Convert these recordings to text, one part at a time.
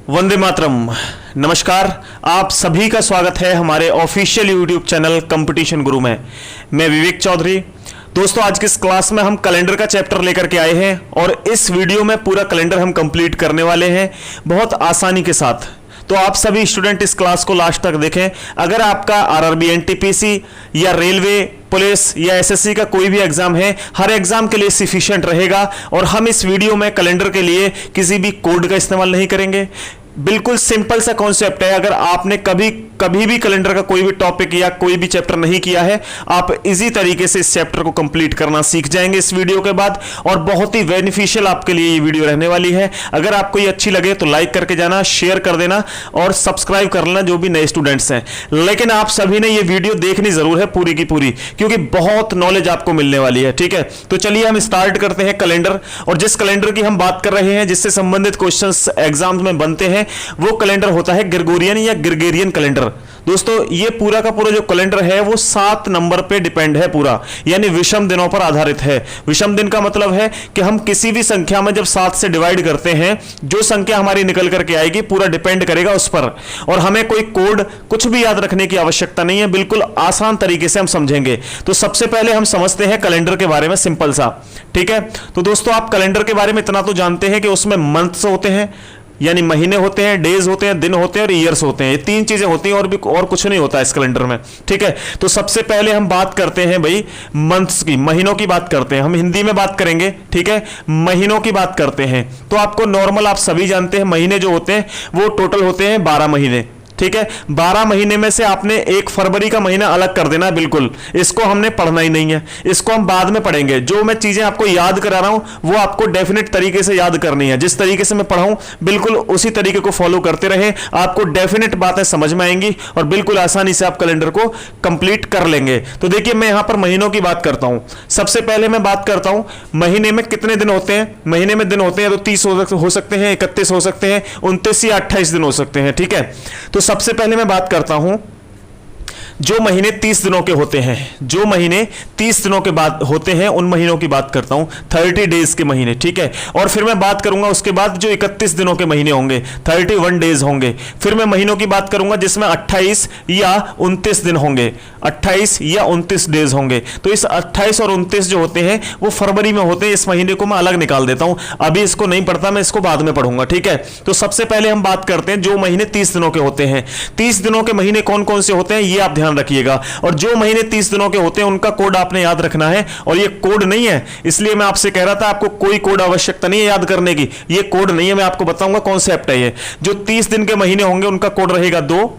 वंदे मातरम। नमस्कार, आप सभी का स्वागत है हमारे ऑफिशियल यूट्यूब चैनल कंपटीशन गुरु में। मैं विवेक चौधरी। दोस्तों, आज की इस क्लास में हम कैलेंडर का चैप्टर लेकर के आए हैं और इस वीडियो में पूरा कैलेंडर हम कंप्लीट करने वाले हैं बहुत आसानी के साथ। तो आप सभी स्टूडेंट इस क्लास को लास्ट तक देखें। अगर आपका आरआरबी, एनटीपीसी या रेलवे, पुलिस या एसएससी का कोई भी एग्जाम है, हर एग्जाम के लिए सफिशिएंट रहेगा। और हम इस वीडियो में कैलेंडर के लिए किसी भी कोड का इस्तेमाल नहीं करेंगे। बिल्कुल सिंपल सा कॉन्सेप्ट है। अगर आपने कभी भी कैलेंडर का कोई भी टॉपिक या कोई भी चैप्टर नहीं किया है, आप इजी तरीके से इस चैप्टर को कंप्लीट करना सीख जाएंगे इस वीडियो के बाद। और बहुत ही बेनिफिशियल आपके लिए ये वीडियो रहने वाली है। अगर आपको ये अच्छी लगे तो लाइक करके जाना, शेयर कर देना और सब्सक्राइब कर लेना जो भी नए स्टूडेंट्स हैं। लेकिन आप सभी ने ये वीडियो देखनी जरूर है पूरी की पूरी, क्योंकि बहुत नॉलेज आपको मिलने वाली है। ठीक है, तो चलिए हम स्टार्ट करते हैं कैलेंडर। और जिस कैलेंडर की हम बात कर रहे हैं, जिससे संबंधित क्वेश्चंस एग्जाम में बनते हैं, वो कैलेंडर होता है ग्रेगोरियन या ग्रेगोरियन कैलेंडर। दोस्तों, ये पूरा का पूरा जो कैलेंडर है वो 7 नंबर पे डिपेंड है पूरा, यानी विषम दिनों पर आधारित है। विषम दिन का मतलब है कि हम किसी भी संख्या में जब 7 से डिवाइड करते हैं, जो संख्या हमारी निकल करके आएगी पूरा डिपेंड करेगा उस पर। और हमें कोई कोड कुछ भी याद रखने की आवश्यकता नहीं है, बिल्कुल आसान तरीके से हम समझेंगे। तो सबसे पहले हम समझते हैं कैलेंडर के बारे में सिंपल सा। ठीक है, तो दोस्तों आप कैलेंडर के बारे में इतना तो जानते हैं कि उसमें मंथ्स होते हैं, यानी महीने होते हैं, डेज होते हैं, दिन होते हैं और ईयर्स होते हैं। ये 3 चीजें होती हैं और कुछ नहीं होता इस कैलेंडर में। ठीक है, तो सबसे पहले हम बात करते हैं भाई मंथ्स की, महीनों की बात करते हैं। हम हिंदी में बात करेंगे, ठीक है, महीनों की बात करते हैं। तो आपको नॉर्मल, आप सभी जानते हैं, महीने जो होते हैं वो टोटल होते हैं 12 महीने। ठीक है, 12 महीने में से आपने 1 फरवरी का महीना अलग कर देना। बिल्कुल, इसको हमने पढ़ना ही नहीं है, इसको हम बाद में पढ़ेंगे। जो मैं चीजें आपको याद करा रहा हूं वो आपको डेफिनेट तरीके से याद करनी है। जिस तरीके से मैं पढ़ाऊं बिल्कुल उसी तरीके को फॉलो करते रहे, आपको डेफिनेट बातें समझ में आएंगी और बिल्कुल आसानी से आप कैलेंडर को कंप्लीट कर लेंगे। तो देखिए, मैं यहां पर महीनों की बात करता हूं। सबसे पहले मैं बात करता हूं महीने में कितने दिन होते हैं। महीने में दिन होते हैं तो 30 हो सकते हैं, 31 हो सकते हैं, 29 या 28 दिन हो सकते हैं। ठीक है, तो सबसे पहले मैं बात करता हूं जो महीने 30 दिनों के होते हैं, जो महीने 30 दिनों के बाद होते हैं उन महीनों की बात करता हूं, 30 डेज के महीने। ठीक है, और फिर मैं बात करूंगा उसके बाद जो 31 दिनों के महीने होंगे, 31 डेज होंगे। फिर मैं महीनों की बात करूंगा जिसमें 28 या 29 दिन होंगे, 28 या 29 डेज होंगे। तो इस 28 और 29 जो होते हैं वो फरवरी में होते हैं। इस महीने को मैं अलग निकाल देता हूं, अभी इसको नहीं पढ़ता, मैं इसको बाद में पढ़ूंगा। ठीक है, तो सबसे पहले हम बात करते हैं जो महीने 30 दिनों के होते हैं। 30 दिनों के महीने कौन कौन से होते हैं ये आप ध्यान रखिएगा। और जो महीने 30 दिनों के होते हैं उनका कोड आपने याद रखना है। और ये कोड नहीं है, इसलिए मैं आपसे कह रहा था आपको कोई कोड आवश्यकता नहीं है याद करने की। ये कोड नहीं है, मैं आपको बताऊंगा कॉन्सेप्ट है ये। जो 30 दिन के महीने होंगे उनका कोड रहेगा 2,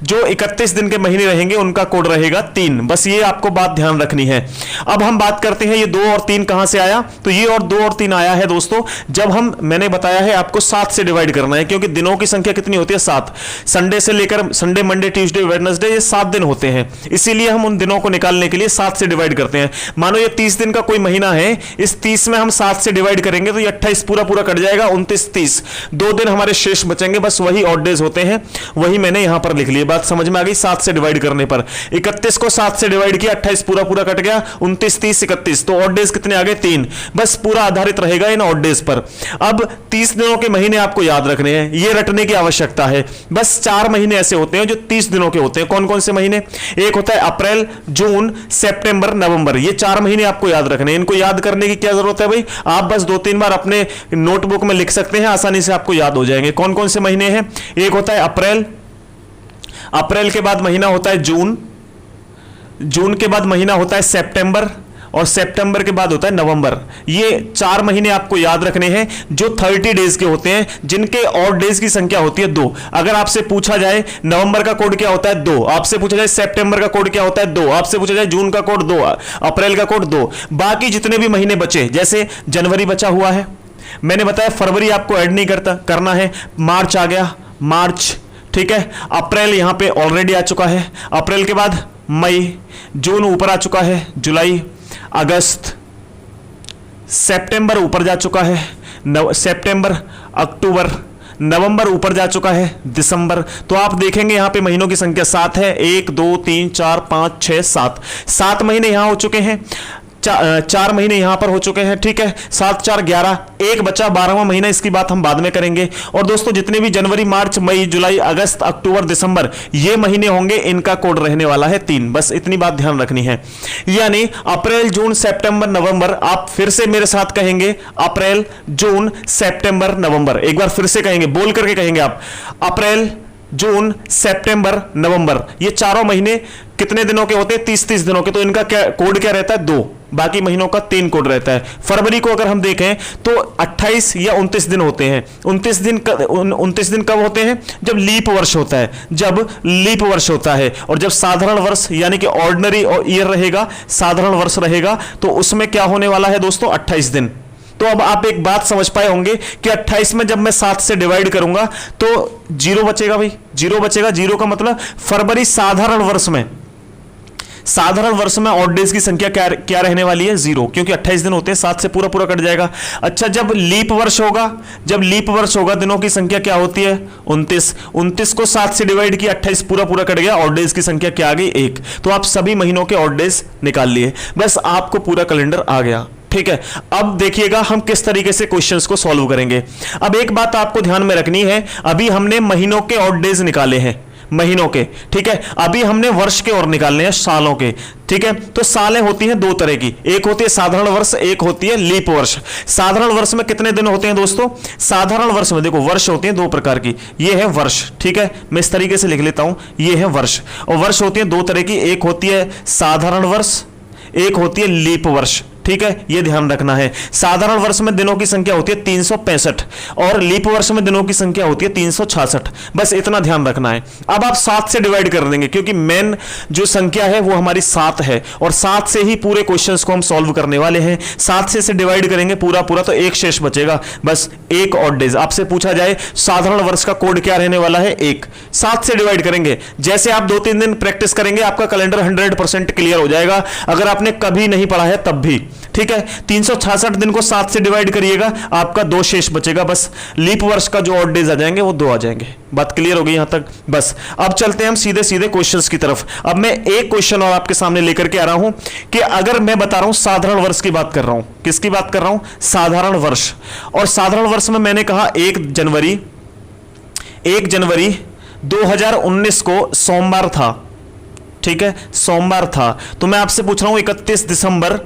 जो 31 दिन के महीने रहेंगे उनका कोड रहेगा 3। बस ये आपको बात ध्यान रखनी है। अब हम बात करते हैं ये 2 और 3 कहां से आया। तो ये और 2 और 3 आया है दोस्तों जब मैंने बताया है आपको 7 से डिवाइड करना है, क्योंकि दिनों की संख्या कितनी होती है, 7। संडे से लेकर संडे, मंडे, ट्यूसडे, वेडनेसडे, ये 7 दिन होते हैं। इसीलिए हम उन दिनों को निकालने के लिए 7 से डिवाइड करते हैं। मानो ये 30 दिन का कोई महीना है, इस 30 में हम 7 से डिवाइड करेंगे तो ये 28 पूरा कट जाएगा, 29, 30, 2 दिन हमारे शेष बचेंगे। बस वही ऑड डेज होते हैं, वही मैंने यहां पर लिख लिया। बात समझ में आ गई। 7 से डिवाइड करने पर 31 को 7 से डिवाइड किया, 28 पूरा कट गया, 29, 30, 31, तो ऑड डेज कितने आ गए, 3। बस पूरा आधारित रहेगा इन ऑड डेज पर। अब 30 दिनों के महीने आपको याद रखने हैं, ये रटने की आवश्यकता है। बस 4 महीने ऐसे होते हैं जो 30 दिनों के होते हैं। कौन कौन से महीने, एक होता है अप्रैल, जून, सितंबर, नवंबर। ये 4 महीने आपको याद रखने हैं। इनको याद करने की क्या जरूरत है भाई, आप बस 2-3 बार अपने नोटबुक में लिख सकते हैं, आसानी से आपको याद हो जाएंगे। कौन कौन से महीने हैं, एक होता है अप्रैल, अप्रैल के बाद महीना होता है जून, जून के बाद महीना होता है सितंबर, और सितंबर के बाद होता है नवंबर। ये 4 महीने आपको याद रखने हैं जो 30 डेज के होते हैं, जिनके ऑड डेज की संख्या होती है 2। अगर आपसे पूछा जाए नवंबर का कोड क्या होता है, 2। आपसे पूछा जाए सितंबर का कोड क्या होता है, 2। आपसे पूछा जाए जून का कोड 2, अप्रैल का कोड 2। बाकी जितने भी महीने बचे, जैसे जनवरी बचा हुआ है, मैंने बताया फरवरी आपको ऐड नहीं करना है, मार्च आ गया, मार्च। ठीक है, अप्रैल यहां पे ऑलरेडी आ चुका है, अप्रैल के बाद मई, जून ऊपर आ चुका है, जुलाई, अगस्त, सितंबर ऊपर जा चुका है, सितंबर, अक्टूबर, नवंबर ऊपर जा चुका है, दिसंबर। तो आप देखेंगे यहां पे महीनों की संख्या 7 है, 1, 2, 3, 4, 5, 6, 7 महीने यहां हो चुके हैं। चार महीने यहां पर हो चुके हैं, ठीक है, 7 4 11, एक बचा 12वां महीना, इसकी बात हम बाद में करेंगे। और दोस्तों जितने भी जनवरी, मार्च, मई, जुलाई, अगस्त, अक्टूबर, दिसंबर ये महीने होंगे, इनका कोड रहने वाला है 3। बस इतनी बात ध्यान रखनी है। यानी अप्रैल, जून, सितंबर, नवंबर। आप फिर से मेरे साथ कहेंगे अप्रैल, जून, सितंबर, नवंबर। एक बार फिर से कहेंगे, बोल करके कहेंगे आप, अप्रैल, जून, सितंबर, नवंबर। ये चारों महीने कितने दिनों के होते हैं? 30-30 दिनों के। तो इनका क्या कोड क्या रहता है? 2। बाकी महीनों का 3 कोड रहता है। फरवरी को अगर हम देखें तो 28 या 29 दिन होते हैं। 29 दिन कब होते हैं? जब लीप वर्ष होता है, जब लीप वर्ष होता है। और जब साधारण वर्ष यानी कि ऑर्डिनरी ईयर रहेगा, साधारण वर्ष रहेगा, तो उसमें क्या होने वाला है दोस्तों? 28 दिन। तो अब आप एक बात समझ पाए होंगे कि 28 में जब मैं 7 से डिवाइड करूंगा तो 0 बचेगा भाई, 0 बचेगा। 0 का मतलब फरवरी साधारण वर्ष में, साधारण वर्ष में ऑड डेज की संख्या क्या रहने वाली है? 0, क्योंकि 28 दिन होते हैं, 7 से पूरा पूरा कट जाएगा। अच्छा, जब लीप वर्ष होगा, जब लीप वर्ष होगा दिनों की संख्या क्या होती है? 29। 29 को 7 से डिवाइड किया, 28 पूरा पूरा कट गया, ऑड डेज की संख्या क्या आ गई? 1। तो आप सभी महीनों के ऑड डेज निकाल लिए, बस आपको पूरा कैलेंडर आ गया, ठीक है। अब देखिएगा हम किस तरीके से क्वेश्चंस को सॉल्व करेंगे। अब एक बात आपको ध्यान में रखनी है, अभी हमने महीनों के ऑड डेज निकाले हैं, महीनों के, ठीक है। अभी हमने वर्ष के और निकालने हैं, सालों के, ठीक है। तो सालें होती हैं 2 तरह की, एक होती है साधारण वर्ष, एक होती है लीप वर्ष। साधारण वर्ष में कितने दिन होते हैं दोस्तों? साधारण वर्ष में देखो वर्ष होती हैं 2 प्रकार की, ये है वर्ष, ठीक है, मैं इस तरीके से लिख लेता हूं, ये है वर्ष। और वर्ष होती है 2 तरह की, एक होती है साधारण वर्ष, एक होती है लीप वर्ष, ठीक है, यह ध्यान रखना है। साधारण वर्ष में दिनों की संख्या होती है 365 और लीप वर्ष में दिनों की संख्या होती है 366। बस इतना ध्यान रखना है। अब आप 7 से डिवाइड कर देंगे, क्योंकि मेन जो संख्या है वो हमारी 7 है और 7 से ही पूरे क्वेश्चंस को हम सॉल्व करने वाले हैं। 7 से डिवाइड करेंगे पूरा पूरा तो एक शेष बचेगा, बस एक ऑड डेज। आपसे पूछा जाए साधारण वर्ष का कोड क्या रहने वाला है? 1। 7 से डिवाइड करेंगे, जैसे आप 2-3 दिन प्रैक्टिस करेंगे आपका कैलेंडर 100% क्लियर हो जाएगा, अगर आपने कभी नहीं पढ़ा है तब भी, ठीक है। 366 दिन को 7 से डिवाइड करिएगा, आपका 2 शेष बचेगा, बस लीप वर्ष का जो ऑड डेज आ जाएंगे वो 2 आ जाएंगे। बात क्लियर हो गई यहां तक? बस अब चलते हैं हम सीधे सीधे क्वेश्चंस की तरफ। अब मैं एक क्वेश्चन और आपके सामने लेकर के आ रहा हूं कि अगर मैं बता रहा हूं साधारण वर्ष की बात कर रहा हूं, किसकी बात कर रहा हूं? साधारण वर्ष। और साधारण वर्ष में मैंने कहा 1 जनवरी 2019 को सोमवार था, ठीक है, सोमवार था। तो मैं आपसे पूछ रहा हूं 31 दिसंबर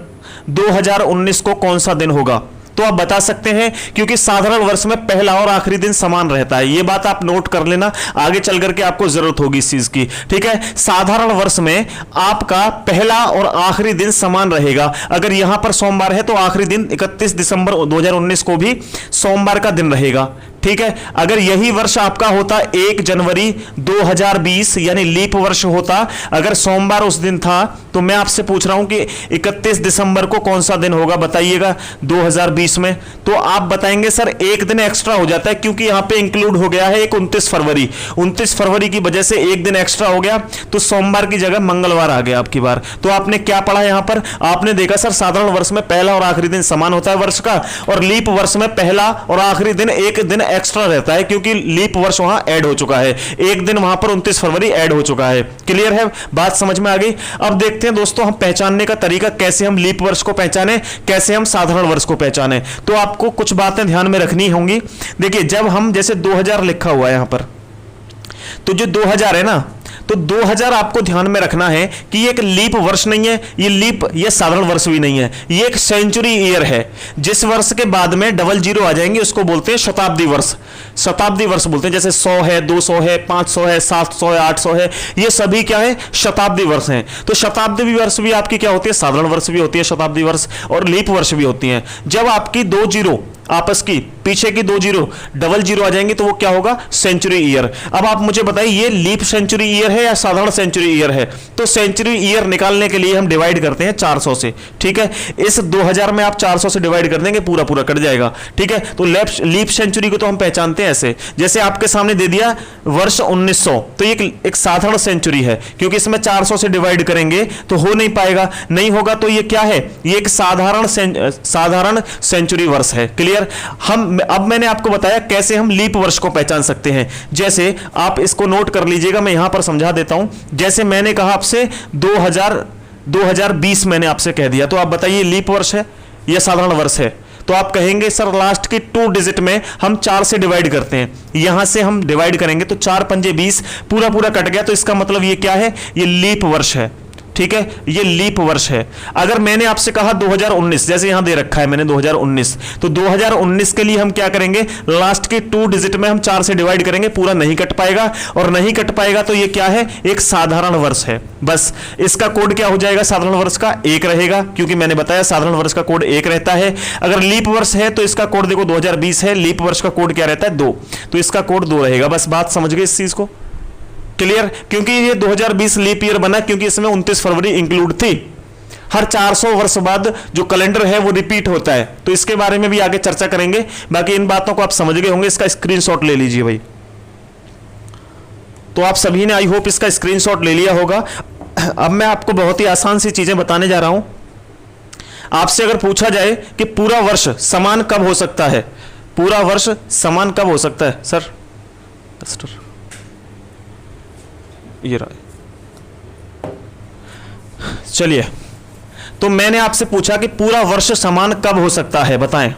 2019 को कौन सा दिन होगा? तो आप बता सकते हैं, क्योंकि साधारण वर्ष में पहला और आखिरी दिन समान रहता है। ये बात आप नोट कर लेना, आगे चल करके आपको जरूरत होगी इस चीज की, ठीक है। साधारण वर्ष में आपका पहला और आखिरी दिन समान रहेगा। अगर यहां पर सोमवार है तो आखिरी दिन 31 दिसंबर 2019 को भी सोमवार का दिन रहेगा, ठीक है। अगर यही वर्ष आपका होता 1 जनवरी 2020 यानी लीप वर्ष होता, अगर सोमवार उस दिन था, तो मैं आपसे पूछ रहा हूं कि 31 दिसंबर को कौन सा दिन होगा बताइएगा 2020 में? तो आप बताएंगे सर एक दिन एक्स्ट्रा हो जाता है, क्योंकि यहां पे इंक्लूड हो गया है एक 29 फरवरी। 29 फरवरी की वजह से एक दिन एक्स्ट्रा हो गया, तो सोमवार की जगह मंगलवार आ गया आपकी बार। तो आपने क्या पढ़ा यहां पर? आपने देखा सर साधारण वर्ष में पहला और आखिरी दिन समान होता है वर्ष का, और लीप वर्ष में पहला और आखिरी दिन एक दिन एक्स्ट्रा रहता है, क्योंकि लीप वर्ष वहां ऐड हो चुका है, एक दिन वहां पर 29 फरवरी ऐड हो चुका है। क्लियर है? बात समझ में आ गई? अब देखते हैं दोस्तों हम पहचानने का तरीका, कैसे हम लीप वर्ष को पहचाने, कैसे हम साधारण वर्ष को पहचाने। तो आपको कुछ बातें ध्यान में रखनी होंगी। देखिए जब हम जैसे 2000 लिखा हुआ है यहां पर, तो जो 2000 है ना, तो 2000 आपको ध्यान में रखना है कि ये एक लीप वर्ष नहीं है, ये साधारण वर्ष भी नहीं है, ये एक सेंचुरी ईयर है। जिस वर्ष के बाद में डबल जीरो आ जाएंगे उसको बोलते हैं शताब्दी वर्ष। शताब्दी वर्ष बोलते हैं, जैसे 100 है, 200 है, 500 है, 700 है, 800 है, ये सभी क्या है? शताब्दी वर्ष हैं। तो शताब्दी वर्ष भी आपकी क्या होती है? साधारण वर्ष भी होती है शताब्दी वर्ष, और लीप वर्ष भी होती है। जब आपकी 2 जीरो आपस की पीछे की 2 जीरो डबल जीरो आ जाएंगे तो वो क्या होगा? Century year. अब आप मुझे बताइए ये लीप सेंचुरी ईयर है या साधारण सेंचुरी ईयर है? तो सेंचुरी ईयर निकालने के लिए हम डिवाइड करते हैं 400 से, ठीक है। इस 2000 में आप 400 से डिवाइड कर देंगे, पूरा पूरा कट जाएगा, ठीक है। तो लीप सेंचुरी को तो हम पहचानते हैं ऐसे, जैसे आपके सामने दे दिया वर्ष 1900, तो ये एक साधारण सेंचुरी है, क्योंकि इसमें 400 से डिवाइड करेंगे तो हो नहीं पाएगा, नहीं होगा। तो ये क्या है? ये एक साधारण सेंचुरी वर्ष है। क्लियर? अब मैंने आपको बताया कैसे हम लीप वर्ष को पहचान सकते हैं। जैसे आप इसको नोट कर लीजिएगा, मैं यहां पर समझा देता हूं। जैसे मैंने कहा आपसे 2020 मैंने आपसे कह दिया, तो आप बताइए लीप वर्ष है या साधारण वर्ष है? तो आप कहेंगे सर लास्ट के 2 डिजिट में हम 4 से डिवाइड करते हैं, यहां से हम डिवाइड करेंगे तो 4 पंजे 20, पूरा पूरा कट गया, तो इसका मतलब ये क्या है? ये लीप वर्ष है। ठीक है, ये लीप वर्ष है। अगर मैंने आपसे कहा 2019, जैसे यहां दे रखा है मैंने 2019, तो 2019 के लिए हम क्या करेंगे? लास्ट के 2 डिजिट में हम 4 से डिवाइड करेंगे, पूरा नहीं कट पाएगा, और नहीं कट पाएगा तो ये क्या है? एक साधारण वर्ष है। बस इसका कोड क्या हो जाएगा? साधारण वर्ष का 1 रहेगा, क्योंकि मैंने बताया साधारण वर्ष का कोड 1 रहता है। अगर लीप वर्ष है तो इसका कोड देखो 2020 है, लीप वर्ष का कोड क्या रहता है? 2, तो इसका कोड 2 रहेगा। बस बात समझ गए इस चीज को? क्लियर? क्योंकि ये 2020 लीप ईयर बना क्योंकि इसमें 29 फरवरी इंक्लूड थी। हर 400 वर्ष बाद जो कैलेंडर है वो रिपीट होता है, तो इसके बारे में भी आगे चर्चा करेंगे। बाकी इन बातों को आप समझ गए होंगे, इसका स्क्रीनशॉट ले लीजिए भाई। तो आप सभी ने आई होप इसका स्क्रीनशॉट ले लिया होगा। अब मैं आपको बहुत ही आसान सी चीजें बताने जा रहा हूं। आपसे अगर पूछा जाए कि पूरा वर्ष समान कब हो सकता है, पूरा वर्ष समान कब हो सकता है सर? ये रहा। चलिए, तो मैंने आपसे पूछा कि पूरा वर्ष समान कब हो सकता है, बताएं।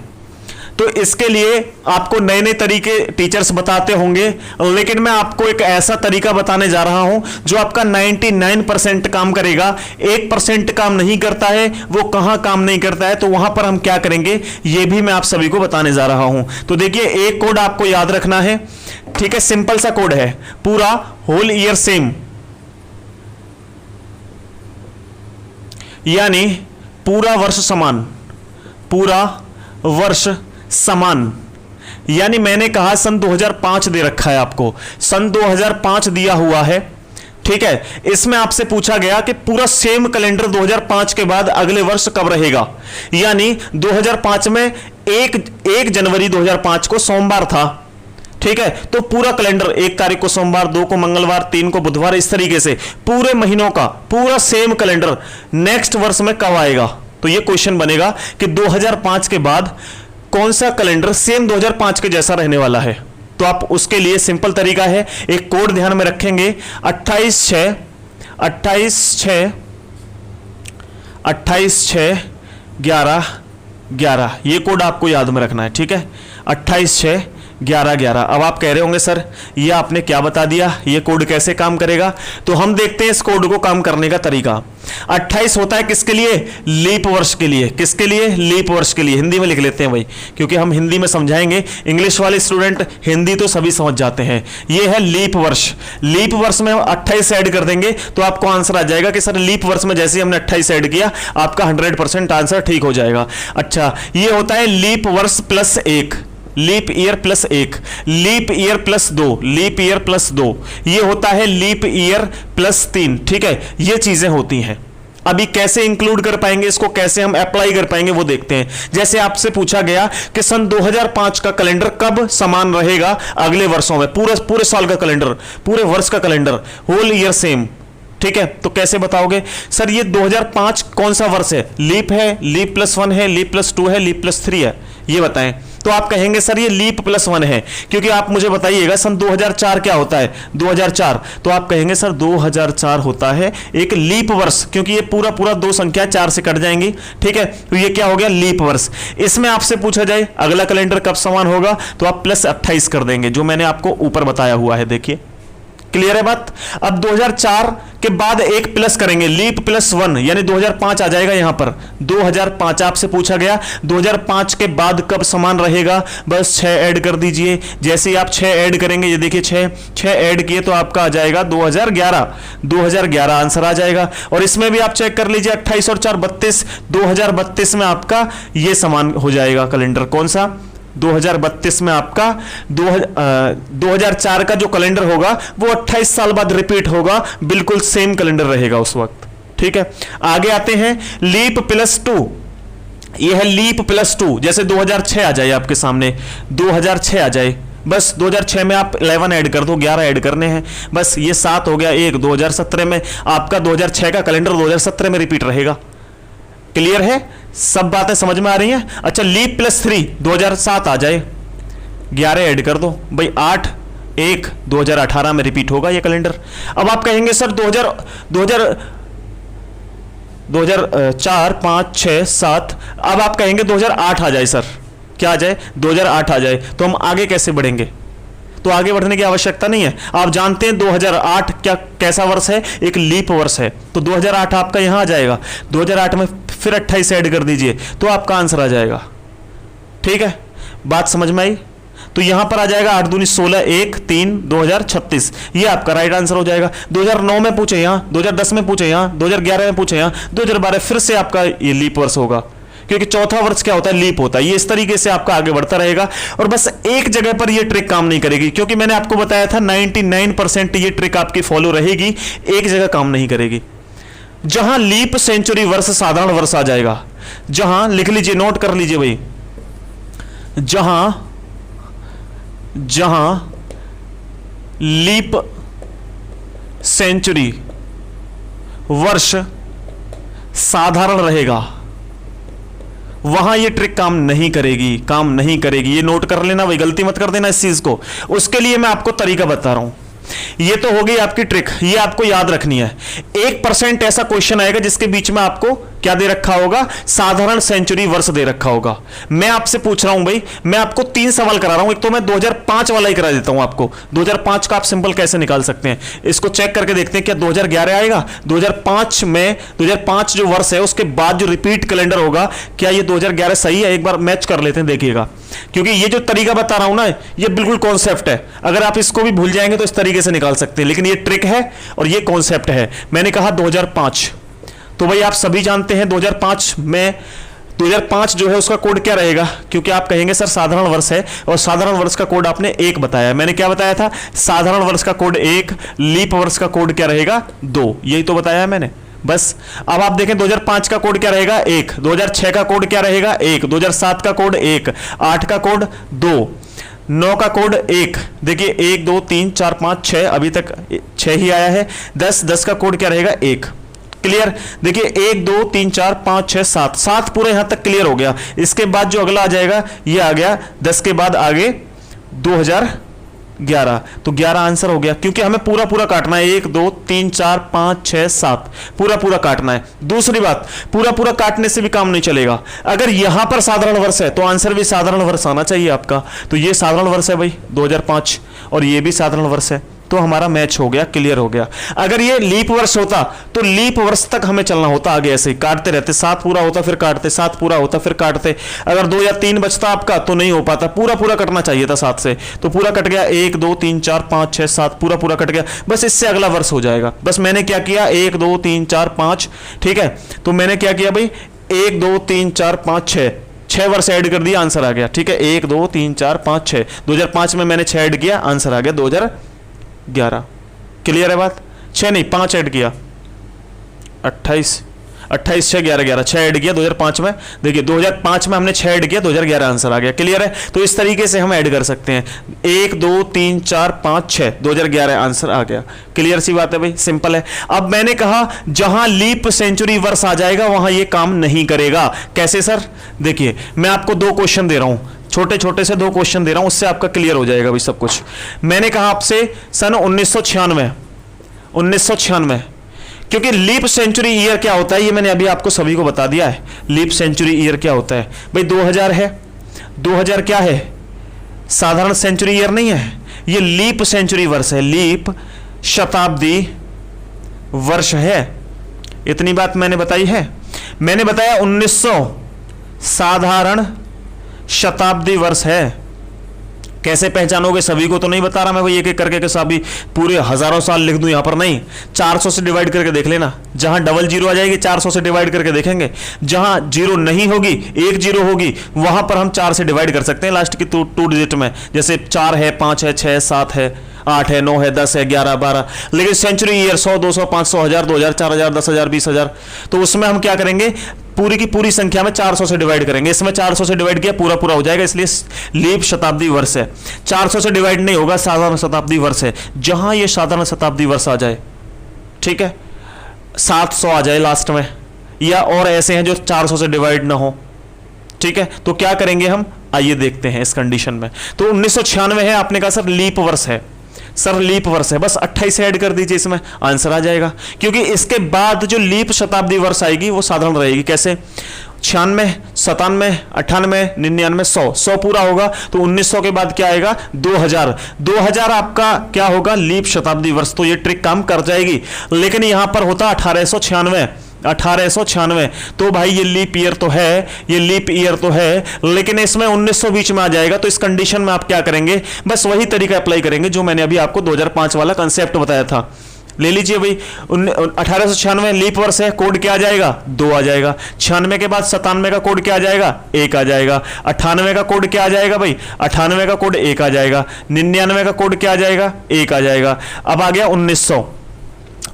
तो इसके लिए आपको नए नए तरीके टीचर्स बताते होंगे, लेकिन मैं आपको एक ऐसा तरीका बताने जा रहा हूं जो आपका 99% काम करेगा। 1% काम नहीं करता है, वो कहां काम नहीं करता है, तो वहां पर हम क्या करेंगे ये भी मैं आप सभी को बताने जा रहा हूं। तो देखिए, एक कोड आपको याद रखना है, ठीक है? सिंपल सा कोड है, पूरा होल ईयर सेम, यानी पूरा वर्ष समान, पूरा वर्ष समान। यानी मैंने कहा सन 2005 दे रखा है आपको, सन 2005 दिया हुआ है, ठीक है? इसमें आपसे पूछा गया कि पूरा सेम कैलेंडर 2005 के बाद अगले वर्ष कब रहेगा। यानी 2005 में 1 जनवरी 2005 को सोमवार था, ठीक है? तो पूरा कैलेंडर 1 तारीख को सोमवार, 2 को मंगलवार, 3 को बुधवार, इस तरीके से पूरे महीनों का पूरा सेम कैलेंडर नेक्स्ट वर्ष में कब आएगा। तो ये क्वेश्चन बनेगा कि 2005 के बाद कौन सा कैलेंडर सेम 2005 के जैसा रहने वाला है। तो आप उसके लिए सिंपल तरीका है, एक कोड ध्यान में रखेंगे, 28/6/11/11, ये कोड आपको याद में रखना है, ठीक है? 28/6/11/11। अब आप कह रहे होंगे सर ये आपने क्या बता दिया, ये कोड कैसे काम करेगा? तो हम देखते हैं इस कोड को काम करने का तरीका। 28 होता है किसके लिए? लीप वर्ष के लिए। किसके लिए? लीप वर्ष के लिए। हिंदी में लिख लेते हैं भाई, क्योंकि हम हिंदी में समझाएंगे, इंग्लिश वाले स्टूडेंट हिंदी तो सभी समझ जाते हैं। ये है लीप वर्ष। लीप वर्ष में 28 ऐड कर देंगे तो आपको आंसर आ जाएगा कि सर लीप वर्ष में जैसे हमने 28 ऐड किया आपका 100% आंसर ठीक हो जाएगा। अच्छा, ये होता है लीप वर्ष plus 1, leap year plus 1, leap year plus 2, leap year plus 2, ये होता है लीप ईयर प्लस 3, ठीक है? ये चीजें होती हैं। अभी कैसे इंक्लूड कर पाएंगे इसको, कैसे हम अप्लाई कर पाएंगे वो देखते हैं। जैसे आपसे पूछा गया कि सन 2005 का कैलेंडर कब समान रहेगा अगले वर्षों में, पूरे साल का कैलेंडर, पूरे वर्ष का कैलेंडर, होल ईयर सेम, ठीक है? तो कैसे बताओगे सर ये 2005 कौन सा वर्ष है? लीप है, लीप प्लस 1 है, लीप प्लस 2 है, लीप प्लस 3 है, ये बताएं। तो आप कहेंगे सर ये लीप प्लस 1 है, क्योंकि आप मुझे बताइएगा सन 2004 क्या होता है? 2004, तो आप कहेंगे सर 2004 होता है एक लीप वर्ष, क्योंकि ये पूरा 2 संख्या 4 से कट जाएंगी, ठीक है? तो ये क्या हो गया? लीप वर्ष। इसमें आपसे पूछा जाए अगला कैलेंडर कब समान होगा, तो आप प्लस 28 कर देंगे, जो मैंने आपको ऊपर बताया हुआ है। देखिए, क्लियर है बात? अब 2004 के बाद एक प्लस करेंगे, लीप प्लस 1, यानी 2005 आ जाएगा यहां पर। 2005 आपसे पूछा गया 2005 के बाद कब समान रहेगा, बस 6 ऐड कर दीजिए। जैसे ही आप 6 ऐड करेंगे, ये देखिए 6 ऐड किए तो आपका आ जाएगा 2011 आंसर आ जाएगा। और इसमें भी आप चेक कर लीजिए, 28 और 4 32, 2032 में आपका ये समान हो जाएगा कैलेंडर। कौन सा? 2032 में आपका 2004 का जो कैलेंडर होगा वो 28 साल बाद रिपीट होगा, बिल्कुल सेम कैलेंडर रहेगा उस वक्त, ठीक है? आगे आते हैं लीप प्लस 2, ये है लीप प्लस 2। जैसे 2006 आ जाए आपके सामने, 2006 आ जाए, बस 2006 में आप 11 ऐड कर दो, 11 ऐड करने हैं, बस ये 7 हो गया। 2017 में आपका 2006 का कैलेंडर 2017 में रिपीट रहेगा। क्लियर है? सब बातें समझ में आ रही हैं? अच्छा, लीप प्लस 3 2007 आ जाए, 11 ऐड कर दो भाई, 8 1 2018 में रिपीट होगा ये कैलेंडर। अब आप कहेंगे सर 2004, 5, 6, 7, अब आप कहेंगे 2008 आ जाए सर, क्या आ जाए, 2008 आ जाए, तो हम आगे कैसे बढ़ेंगे? तो आगे बढ़ने की आवश्यकता नहीं है। आप जानते हैं 2008 क्या कैसा वर्ष है, एक लीप वर्ष है, तो 2008 आपका यहां आ जाएगा। 2008 में फिर 28 ऐड कर दीजिए तो आपका आंसर आ जाएगा। ठीक है, बात समझ में आई? तो यहां पर आ जाएगा 8 दूनी 16, 1, 3, 2036, ये आपका राइट आंसर हो जाएगा। 2009 में पूछे यहां, 2010 में पूछे यहां, 2011 में पूछे यहां, 2012 फिर से आपका ये लीप वर्ष होगा, क्योंकि चौथा वर्ष क्या होता है, लीप होता है। ये इस तरीके से आपका आगे बढ़ता रहेगा। और बस एक जगह पर ये ट्रिक काम नहीं करेगी, क्योंकि मैंने आपको बताया था 99% ये ट्रिक आपकी फॉलो रहेगी, एक जगह काम नहीं करेगी। जहां लीप सेंचुरी वर्ष साधारण वर्ष आ जाएगा, जहां लिख लीजिए, नोट कर लीजिए भाई, जहां लीप सेंचुरी वर्ष साधारण रहेगा, वहां ये ट्रिक काम नहीं करेगी। ये नोट कर लेना भाई, गलती मत कर देना इस चीज को। उसके लिए मैं आपको तरीका बता रहा हूं। ये तो हो गई आपकी ट्रिक, ये आपको याद रखनी है। 1% ऐसा क्वेश्चन आएगा जिसके बीच में आपको क्या दे रखा होगा, साधारण सेंचुरी वर्ष दे रखा होगा। मैं आपसे पूछ रहा हूं भाई, मैं आपको 3 सवाल करा रहा हूं। एक तो मैं 2005 वाला ही करा देता हूं आपको। 2005 का आप सिंपल कैसे निकाल सकते हैं, इसको चेक करके देखते हैं। क्या 2011 आएगा? 2005 में 2005 जो वर्ष है उसके बाद जो रिपीट कैलेंडर होगा, क्या ये 2011 सही है? एक बार मैच कर लेते हैं, देखिएगा। क्योंकि ये जो तरीका बता रहा हूं ना, ये बिल्कुल कॉन्सेप्ट है। अगर आप इसको भी भूल जाएंगे तो इस तरीके से निकाल सकते हैं, लेकिन ये ट्रिक है और ये कॉन्सेप्ट है। मैंने कहा 2005, तो भाई आप सभी जानते हैं 2005 में 2005 जो है उसका कोड क्या रहेगा, क्योंकि आप कहेंगे सर साधारण वर्ष है, और साधारण वर्ष का कोड आपने 1 बताया। मैंने क्या बताया था? साधारण वर्ष का कोड 1, लीप वर्ष का कोड क्या रहेगा? 2। यही तो बताया है मैंने। बस अब आप देखें 2005 का कोड क्या रहेगा? 1। 2006 का कोड क्या रहेगा? 1। 2007 का कोड 1। 8 का कोड 2। 9 का कोड 1। देखिए 1, 2, 3, 4, 5, 6, अभी तक 6 ही आया है। 10 का कोड क्या रहेगा? 1। क्लियर? देखिए 1, 2, 3, 4, 5, 6, 7 पूरे यहां तक क्लियर हो गया। इसके बाद जो अगला आ जाएगा ये आ गया 10 के बाद आगे 2011, तो 11 आंसर हो गया, क्योंकि हमें पूरा काटना है। 1, 2, 3, 4, 5, 6, 7 पूरा काटना है। दूसरी बात, पूरा काटने से भी काम नहीं चलेगा। अगर यहां पर साधारण वर्ष है तो आंसर भी साधारण वर्ष आना चाहिए आपका। तो ये साधारण वर्ष है भाई 2005, और ये भी साधारण वर्ष है, तो हमारा मैच हो गया, क्लियर हो गया। अगर ये लीप वर्ष होता तो लीप वर्ष तक हमें चलना होता, आगे ऐसे ही काटते रहते। 7 पूरा होता फिर काटते, 7 पूरा होता फिर काटते। अगर 2 या 3 बचता आपका तो नहीं हो पाता, पूरा कटना चाहिए था 7 से, तो पूरा कट गया। 1, 2, 3, 4, 5, 6, 7 पूरा कट गया। बस इससे अगला वर्ष हो जाएगा। बस मैंने क्या किया, 1, 2, 3, 4, 5, ठीक है। तो मैंने क्या किया भाई, 1, 2, 3, 4, 5, 6 वर्ष ऐड कर दिया, आंसर आ गया। ठीक है, 1, 2, 3, 4, 5, 6। 2005 में मैंने 6 ऐड किया, आंसर आ गया 2011। क्लियर है बात? 6 नहीं, 5 ऐड किया, 28, 6, 11, 6 ऐड किया 2005 में। देखिए 2005 में हमने 6 ऐड किया, 2011 आंसर आ गया। क्लियर है? तो इस तरीके से हम ऐड कर सकते हैं। 1, 2, 3, 4, 5, 6, 2011 आंसर आ गया। क्लियर सी बात है भाई, सिंपल है। अब मैंने कहा जहां लीप सेंचुरी वर्ष आ जाएगा वहां ये काम नहीं करेगा। कैसे सर? देखिए मैं आपको 2 क्वेश्चन दे रहा हूं, छोटे से 2 क्वेश्चन दे रहा हूं, उससे आपका क्लियर हो जाएगा भाई सब कुछ। मैंने कहा आपसे सन 1996, क्योंकि लीप सेंचुरी ईयर क्या होता है ये मैंने अभी आपको सभी को बता दिया है। लीप सेंचुरी ईयर क्या होता है भाई? 2000 है। 2000 क्या है? साधारण सेंचुरी ईयर नहीं है, ये लीप सेंचुरी वर्ष है, लीप शताब्दी वर्ष है। इतनी बात मैंने बताई है। मैंने बताया 1900 साधारण शताब्दी वर्ष है। कैसे पहचानोगे? सभी को तो नहीं बता रहा मैं भाई, एक करके सभी पूरे हजारों साल लिख दूं यहां पर, नहीं। 400 से डिवाइड करके देख लेना। जहां डबल जीरो आ जाएगी 400 से डिवाइड करके देखेंगे। जहां जीरो नहीं होगी, 1 जीरो होगी, वहां पर हम 4 से डिवाइड कर सकते हैं लास्ट की 2 डिजिट में। जैसे 4 है, 5 है, 6, 7 है, 8 है, 9 है, 10 है, 11, 12। लेकिन सेंचुरी ईयर 100, 200, 500, 1000, 2000, 4000, 10000, 20000, तो उसमें हम क्या करेंगे, पूरी की पूरी संख्या में 400 से डिवाइड करेंगे। इसमें 400 से डिवाइड किया, पूरा हो जाएगा, इसलिए लीप शताब्दी वर्ष है। 400 से डिवाइड नहीं होगा, साधारण शताब्दी वर्ष है। जहां ये साधारण शताब्दी वर्ष आ जाए, ठीक है, 700 आ जाए लास्ट में, या और ऐसे हैं जो 400 से डिवाइड ना हो, ठीक है, तो क्या करेंगे हम, आइए देखते हैं इस कंडीशन में। तो 1996 है, आपने कहा सर लीप वर्ष है, सर लीप वर्ष है, बस 28 ऐड कर दीजिए इसमें, आंसर आ जाएगा। क्योंकि इसके बाद जो लीप शताब्दी वर्ष आएगी वो साधारण रहेगी। कैसे? 96, 97, 98, 99, 100, 100 पूरा होगा तो 1900 के बाद क्या आएगा? 2000, 2000 आपका क्या होगा? लीप शताब्दी वर्ष। तो ये ट्रिक काम कर जाएगी। लेकिन यहां पर होता 1896, 1896, तो भाई ये लीप ईयर तो है, ये लीप ईयर तो है, लेकिन इसमें 1900 बीच में आ जाएगा। तो इस कंडीशन में आप क्या करेंगे? बस वही तरीका अप्लाई करेंगे जो मैंने अभी आपको 2005 वाला कंसेप्ट बताया था। ले लीजिए भाई, 1896 लीप वर्ष है, कोड क्या आ जाएगा? 2 आ जाएगा। 96 के बाद 97 का कोड क्या आ जाएगा? 1 आ जाएगा। 98 का कोड क्या आ जाएगा भाई? 98 का कोड 1 आ जाएगा। 99 का कोड क्या आ जाएगा? 1 आ जाएगा। अब आ गया 1900,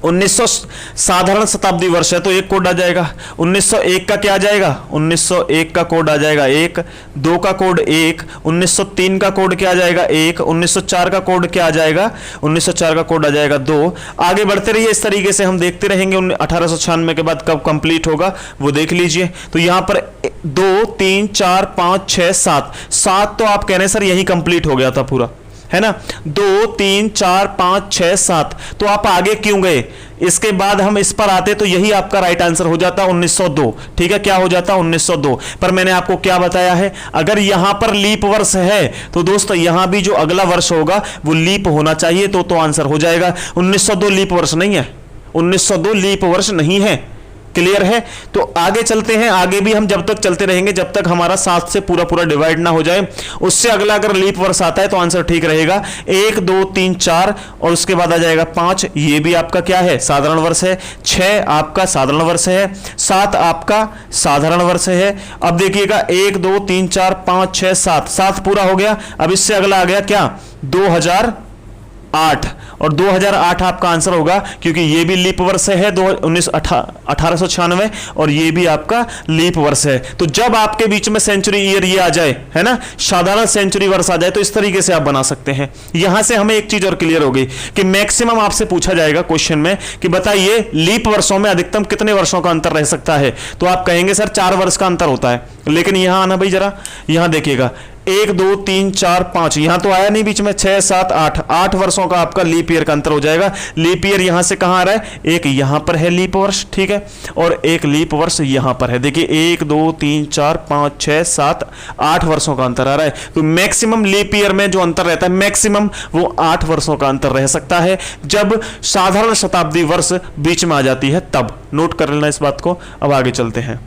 1900 साधारण शताब्दी वर्ष है तो एक कोड आ जाएगा। 1901 का क्या आ जाएगा? 1901 का कोड आ जाएगा 1, 2 का कोड 1, 1903 का कोड क्या आ जाएगा? 1, 1904 का कोड क्या आ जाएगा? 1904 का कोड आ जाएगा 2। आगे बढ़ते रहिए, इस तरीके से हम देखते रहेंगे। 1896 के बाद कब कंप्लीट होगा वो देख लीजिए। तो यहां पर 2, 3, 4, 5, 6, 7, 7 तो आप कह रहे हैं सर यही कंप्लीट हो गया था पूरा, है ना? 2, 3, 4, 5, 6, 7, तो आप आगे क्यों गए? इसके बाद हम इस पर आते तो यही आपका राइट आंसर हो जाता 1902। ठीक है, क्या हो जाता? 1902। पर मैंने आपको क्या बताया है? अगर यहां पर लीप वर्ष है तो दोस्तों यहां भी जो अगला वर्ष होगा वो लीप होना चाहिए, तो आंसर हो जाएगा। 1902 लीप वर्ष नहीं है, 1902 लीप वर्ष नहीं है। क्लियर है? तो आगे चलते हैं। आगे भी हम जब तक चलते रहेंगे जब तक हमारा 7 से पूरा पूरा डिवाइड ना हो जाए। उससे अगला अगर लीप वर्ष आता है तो आंसर ठीक रहेगा। 1, 2, 3, 4 और उसके बाद आ जाएगा 5, ये भी आपका क्या है? साधारण वर्ष है। 6 आपका साधारण वर्ष है। 7 आपका साधारण वर्ष है। अब देखिएगा 1, 2, 3, 4, 5, 6, 7, 7 पूरा हो गया। अब इससे अगला आ गया क्या? 2008, और 2008 आपका आंसर होगा क्योंकि ये भी लीप वर्ष है 1896 और ये भी आपका लीप वर्ष है। तो जब आपके बीच में सेंचुरी ईयर ये आ जाए, है ना, साधारण सेंचुरी वर्ष आ जाए, तो इस तरीके से आप बना सकते हैं। यहां से हमें एक चीज और क्लियर हो गई कि मैक्सिमम आपसे पूछा जाएगा क्वेश्चन में कि बताइए लीप वर्षों में अधिकतम कितने वर्षों का अंतर रह सकता है? तो आप कहेंगे सर 4 वर्ष का अंतर होता है। लेकिन यहां आना भाई, जरा यहां देखिएगा 1, 2, 3, 4, 5, यहां तो आया नहीं बीच में। 6, 7, 8, 8 वर्षों का आपका लीप ईयर का अंतर हो जाएगा। लीप ईयर यहां से कहां आ रहा है? एक यहां पर है लीप वर्ष, ठीक है, और एक लीप वर्ष यहां पर है। देखिए 1, 2, 3, 4, 5, 6, 7, 8 वर्षों का अंतर आ रहा है। तो मैक्सिमम लीप ईयर में जो अंतर रहता है मैक्सिमम वो 8 वर्षों का अंतर रह सकता है जब साधारण शताब्दी वर्ष बीच में आ जाती है तब। नोट कर लेना इस बात को। अब आगे चलते हैं।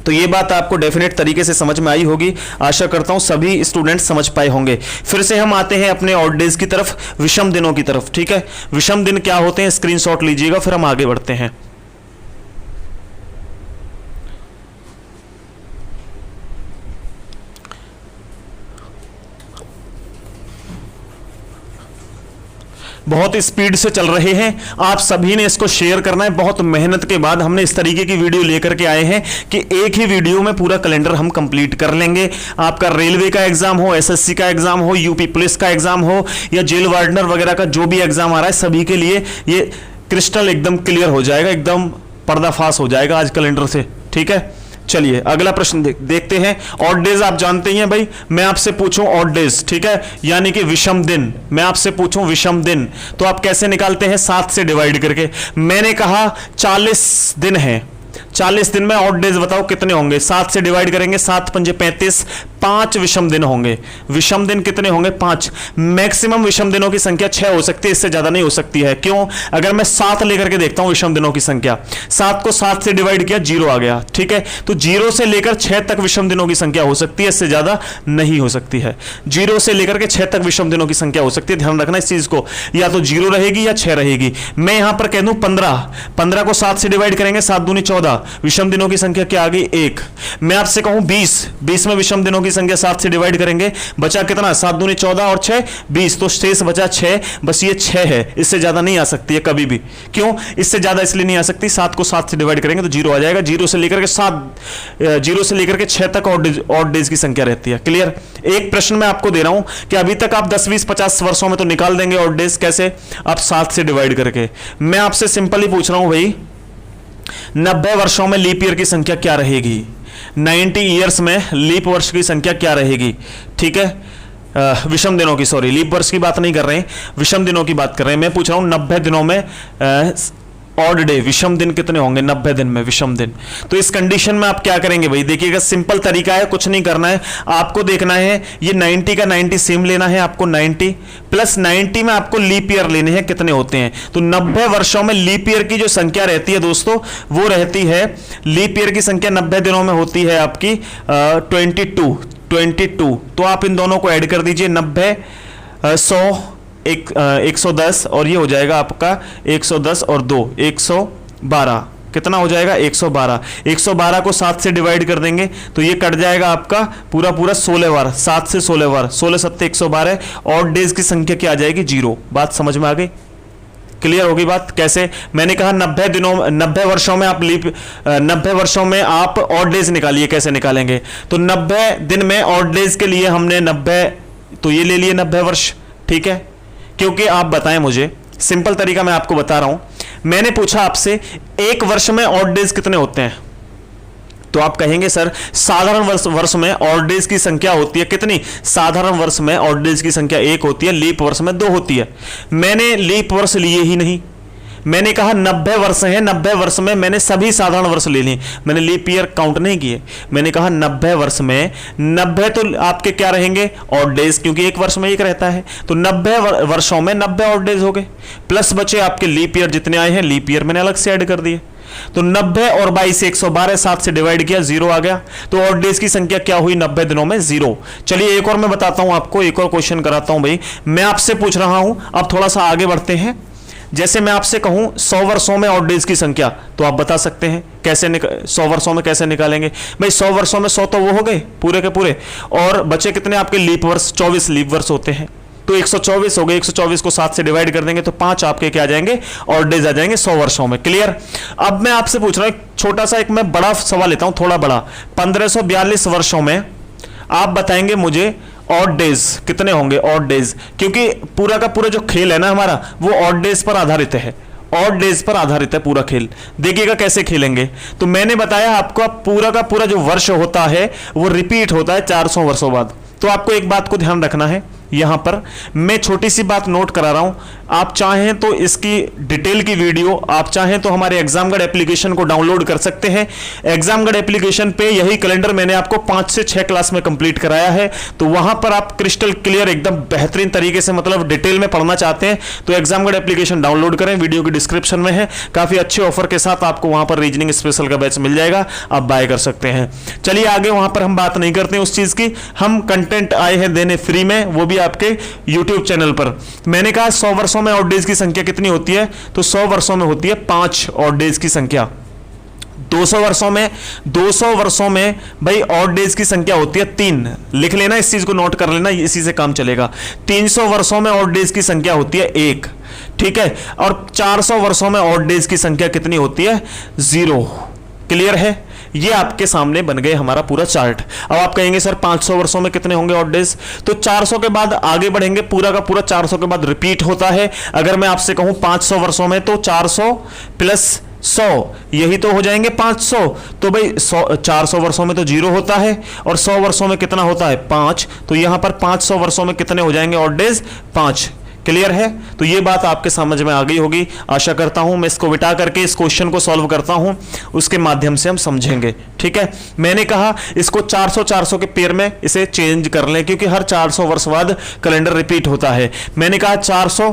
तो ये बात आपको डेफिनेट तरीके से समझ में आई होगी। आशा करता हूं सभी स्टूडेंट्स समझ पाए होंगे। फिर से हम आते हैं अपने ऑड डेज की तरफ, विषम दिनों की तरफ। ठीक है, विषम दिन क्या होते हैं स्क्रीनशॉट लीजिएगा, फिर हम आगे बढ़ते हैं। बहुत स्पीड से चल रहे हैं, आप सभी ने इसको शेयर करना है। बहुत मेहनत के बाद हमने इस तरीके की वीडियो लेकर के आए हैं कि एक ही वीडियो में पूरा कैलेंडर हम कंप्लीट कर लेंगे। आपका रेलवे का एग्जाम हो, एसएससी का एग्जाम हो, यूपी पुलिस का एग्जाम हो या जेल वार्डनर वगैरह का जो भी एग्जाम आ रहा है, सभी के लिए ये क्रिस्टल एकदम क्लियर हो जाएगा, एकदम पर्दाफाश हो जाएगा आज कैलेंडर से। ठीक है, चलिए अगला प्रश्न देखते हैं। ऑड डेज आप जानते ही हैं भाई, मैं आपसे पूछूं ऑड डेज, ठीक है, यानी कि विषम दिन, मैं आपसे पूछूं विषम दिन, तो आप कैसे निकालते हैं? 7 से डिवाइड करके। मैंने कहा 40 दिन है, 40 दिन में ऑड डेज बताओ कितने होंगे? 7 से डिवाइड करेंगे, 7 पंजे 35, 5 विषम दिन होंगे। विषम दिन कितने होंगे? 5। मैक्सिमम विषम दिनों की संख्या 6 हो सकती है, इससे ज्यादा नहीं हो सकती है। क्यों? अगर मैं 7 लेकर के देखता हूं विषम दिनों की संख्या, 7 को 7 से डिवाइड किया, 0 आ गया। ठीक है, तो 0 से लेकर 6 तक विषम दिनों की संख्या हो सकती है, इससे ज्यादा नहीं हो सकती है। 0 से लेकर के 6 तक विषम दिनों की संख्या हो सकती है, ध्यान रखना इस चीज को। या तो 0 रहेगी या 6 रहेगी। मैं यहां पर कह दूं 15, 15 को 7 से डिवाइड करेंगे, 7 दूनी 14, विषम दिनों की संख्या क्या आ गई? 1। मैं आपसे कहूं 20, 20 में विषम दिनों की संख्या 7 से डिवाइड करेंगे, बचा कितना? 7 दूनी 14 और 6 20, तो शेष बचा 6। बस ये 6 है, इससे ज्यादा नहीं आ सकती है कभी भी। क्यों? इससे ज्यादा इसलिए नहीं आ सकती, 7 को 7 से डिवाइड करेंगे तो 0 आ जाएगा। 0 से लेकर के 6 तक ऑड डेज की संख्या रहती है। क्लियर? एक प्रश्न मैं आपको दे रहा हूं कि अभी तक आप 10, 20, 50 वर्षों में तो निकाल देंगे ऑड डेज। कैसे? आप 7 से डिवाइड करके। मैं आपसे सिंपली पूछ रहा हूं भाई, 90 वर्षों में लीप ईयर की संख्या क्या रहेगी? 90 ईयर्स में लीप वर्ष की संख्या क्या रहेगी? ठीक है, विषम दिनों की, सॉरी लीप वर्ष की बात नहीं कर रहे हैं, विषम दिनों की बात कर रहे हैं। मैं पूछ रहा हूं 90 दिनों में ऑड डे, विषम दिन कितने होंगे 90 दिन में विषम दिन। तो इस कंडीशन में आप क्या करेंगे भाई, देखिएगा सिंपल तरीका है, कुछ नहीं करना है आपको, देखना है ये 90 का 90 सेम लेना है आपको, 90 प्लस 90 में आपको लीप ईयर लेने हैं, कितने होते हैं। तो 90 वर्षों में लीप ईयर की जो संख्या रहती है दोस्तों, वो रहती है, लीप ईयर की संख्या 90 दिनों में होती है आपकी 22। तो आप इन दोनों को ऐड कर दीजिए, 90 100 110 और ये हो जाएगा आपका 110 और 2 112, कितना हो जाएगा 112। 112 को 7 से डिवाइड कर देंगे तो ये कट जाएगा आपका पूरा 16 बार, 7 से 16 बार, 16 7 112। ऑड डेज की संख्या क्या आ जाएगी 0। बात समझ में आ गई, क्लियर होगी बात। कैसे, मैंने कहा 90 वर्षों में आप 90 वर्षों में आप ऑड डेज निकालिए, कैसे निकालेंगे। तो 90 दिन में ऑड डेज के लिए हमने 90, तो ये ले लिए 90 वर्ष, ठीक है। क्योंकि आप बताएं मुझे, सिंपल तरीका मैं आपको बता रहा हूं, मैंने पूछा आपसे एक वर्ष में ऑड डेज कितने होते हैं, तो आप कहेंगे सर साधारण वर्ष में ऑड डेज की संख्या होती है कितनी, साधारण वर्ष में ऑड डेज की संख्या 1 होती है, लीप वर्ष में 2 होती है। मैंने लीप वर्ष लिए ही नहीं, मैंने कहा 90 वर्ष हैं, 90 वर्ष में मैंने सभी साधारण वर्ष ले लिए, मैंने लीप ईयर काउंट नहीं किए। मैंने कहा 90 वर्ष में 90 तो आपके क्या रहेंगे ऑड डेज, क्योंकि एक वर्ष में एक रहता है। तो 90 वर्षों में 90 ऑड डेज हो गए, प्लस बचे आपके लीप ईयर जितने आए हैं, लीप ईयर मैंने अलग से ऐड कर दिए। तो 90 और 22 112, 7 से डिवाइड किया 0 आ गया। तो ऑड डेज की संख्या क्या हुई 90 दिनों में 0। चलिए एक और मैं बताता हूं आपको, एक और क्वेश्चन कराता हूं भाई। मैं आपसे पूछ रहा हूं, अब थोड़ा सा आगे बढ़ते हैं। जैसे मैं आपसे कहूं 100 वर्षों में ऑड डेज की संख्या, तो आप बता सकते हैं कैसे 100 वर्षों में कैसे निकालेंगे भाई। 100 वर्षों में 100 तो वो हो गए पूरे के पूरे, और बचे कितने आपके लीप वर्ष, 24 लीप वर्ष होते हैं, तो 124 हो गए। 124 को 7 से डिवाइड कर देंगे तो 5 आपके क्या आ जाएंगे ऑड डेज आ जाएंगे 100 वर्षों में। क्लियर। अब मैं आपसे पूछ रहा हूं छोटा सा, एक मैं बड़ा सवाल लेता हूं, थोड़ा बड़ा। 1542 वर्षों में आप बताएंगे मुझे ऑड डेज कितने होंगे, ऑड डेज, क्योंकि पूरा का पूरा जो खेल है ना हमारा वो ऑड डेज पर आधारित है, ऑड डेज पर आधारित है पूरा खेल। देखिएगा कैसे खेलेंगे। तो मैंने बताया आपको पूरा का पूरा जो वर्ष होता है वो रिपीट होता है 400 वर्षों बाद। तो आपको एक बात को ध्यान रखना है, यहां पर मैं छोटी सी बात नोट करा रहा हूं, आप चाहें तो इसकी डिटेल की वीडियो, आप चाहें तो हमारे एग्जामगढ़ एप्लीकेशन को डाउनलोड कर सकते हैं। एग्जामगढ़ एप्लीकेशन पे यही कैलेंडर मैंने आपको 5 से 6 क्लास में कंप्लीट कराया है, तो वहां पर आप क्रिस्टल क्लियर एकदम बेहतरीन तरीके से, मतलब डिटेल में पढ़ना चाहते हैं तो एग्जामगढ़ एप्लीकेशन डाउनलोड करें, वीडियो की डिस्क्रिप्शन में है। काफी अच्छे ऑफर के साथ आपको वहां पर रीजनिंग स्पेशल का बैच मिल जाएगा, आप बाय कर सकते हैं। चलिए आगे, वहां पर हम बात नहीं करते उस चीज की, हम कंटेंट आए हैं देने फ्री में, वो भी आपके YouTube चैनल पर। मैंने कहा 100 वर्षों में ऑड डेज की संख्या कितनी होती है, तो 100 वर्षों में होती है 5 ऑड डेज की संख्या। 200 वर्षों में भाई ऑड डेज की संख्या होती है 3। लिख लेना, इस चीज को नोट कर लेना, इसी से काम चलेगा। 300 वर्षों में ऑड डेज की संख्या होती है 1, ठीक है। और 400 वर्षों में ऑड डेज की संख्या कितनी होती है 0। क्लियर है। ये आपके सामने बन गए हमारा पूरा चार्ट। अब आप कहेंगे सर 500 वर्षों में कितने होंगे ऑड डेज, तो 400 के बाद आगे बढ़ेंगे, पूरा का पूरा 400 के बाद रिपीट होता है। अगर मैं आपसे कहूं 500 वर्षों में, तो 400 प्लस 100 यही तो हो जाएंगे 500। तो भाई 400 वर्षों में तो 0 होता है, और 100 वर्षों में कितना होता है 5। तो यहां पर 500 वर्षों में कितने हो जाएंगे ऑड डेज 5। क्लियर है। तो ये बात आपके समझ में आ गई होगी, आशा करता हूं। मैं इसको बिटा करके इस क्वेश्चन को सॉल्व करता हूं, उसके माध्यम से हम समझेंगे, ठीक है। मैंने कहा इसको 400 के पेयर में इसे चेंज कर लें, क्योंकि हर 400 वर्ष बाद कैलेंडर रिपीट होता है। मैंने कहा 400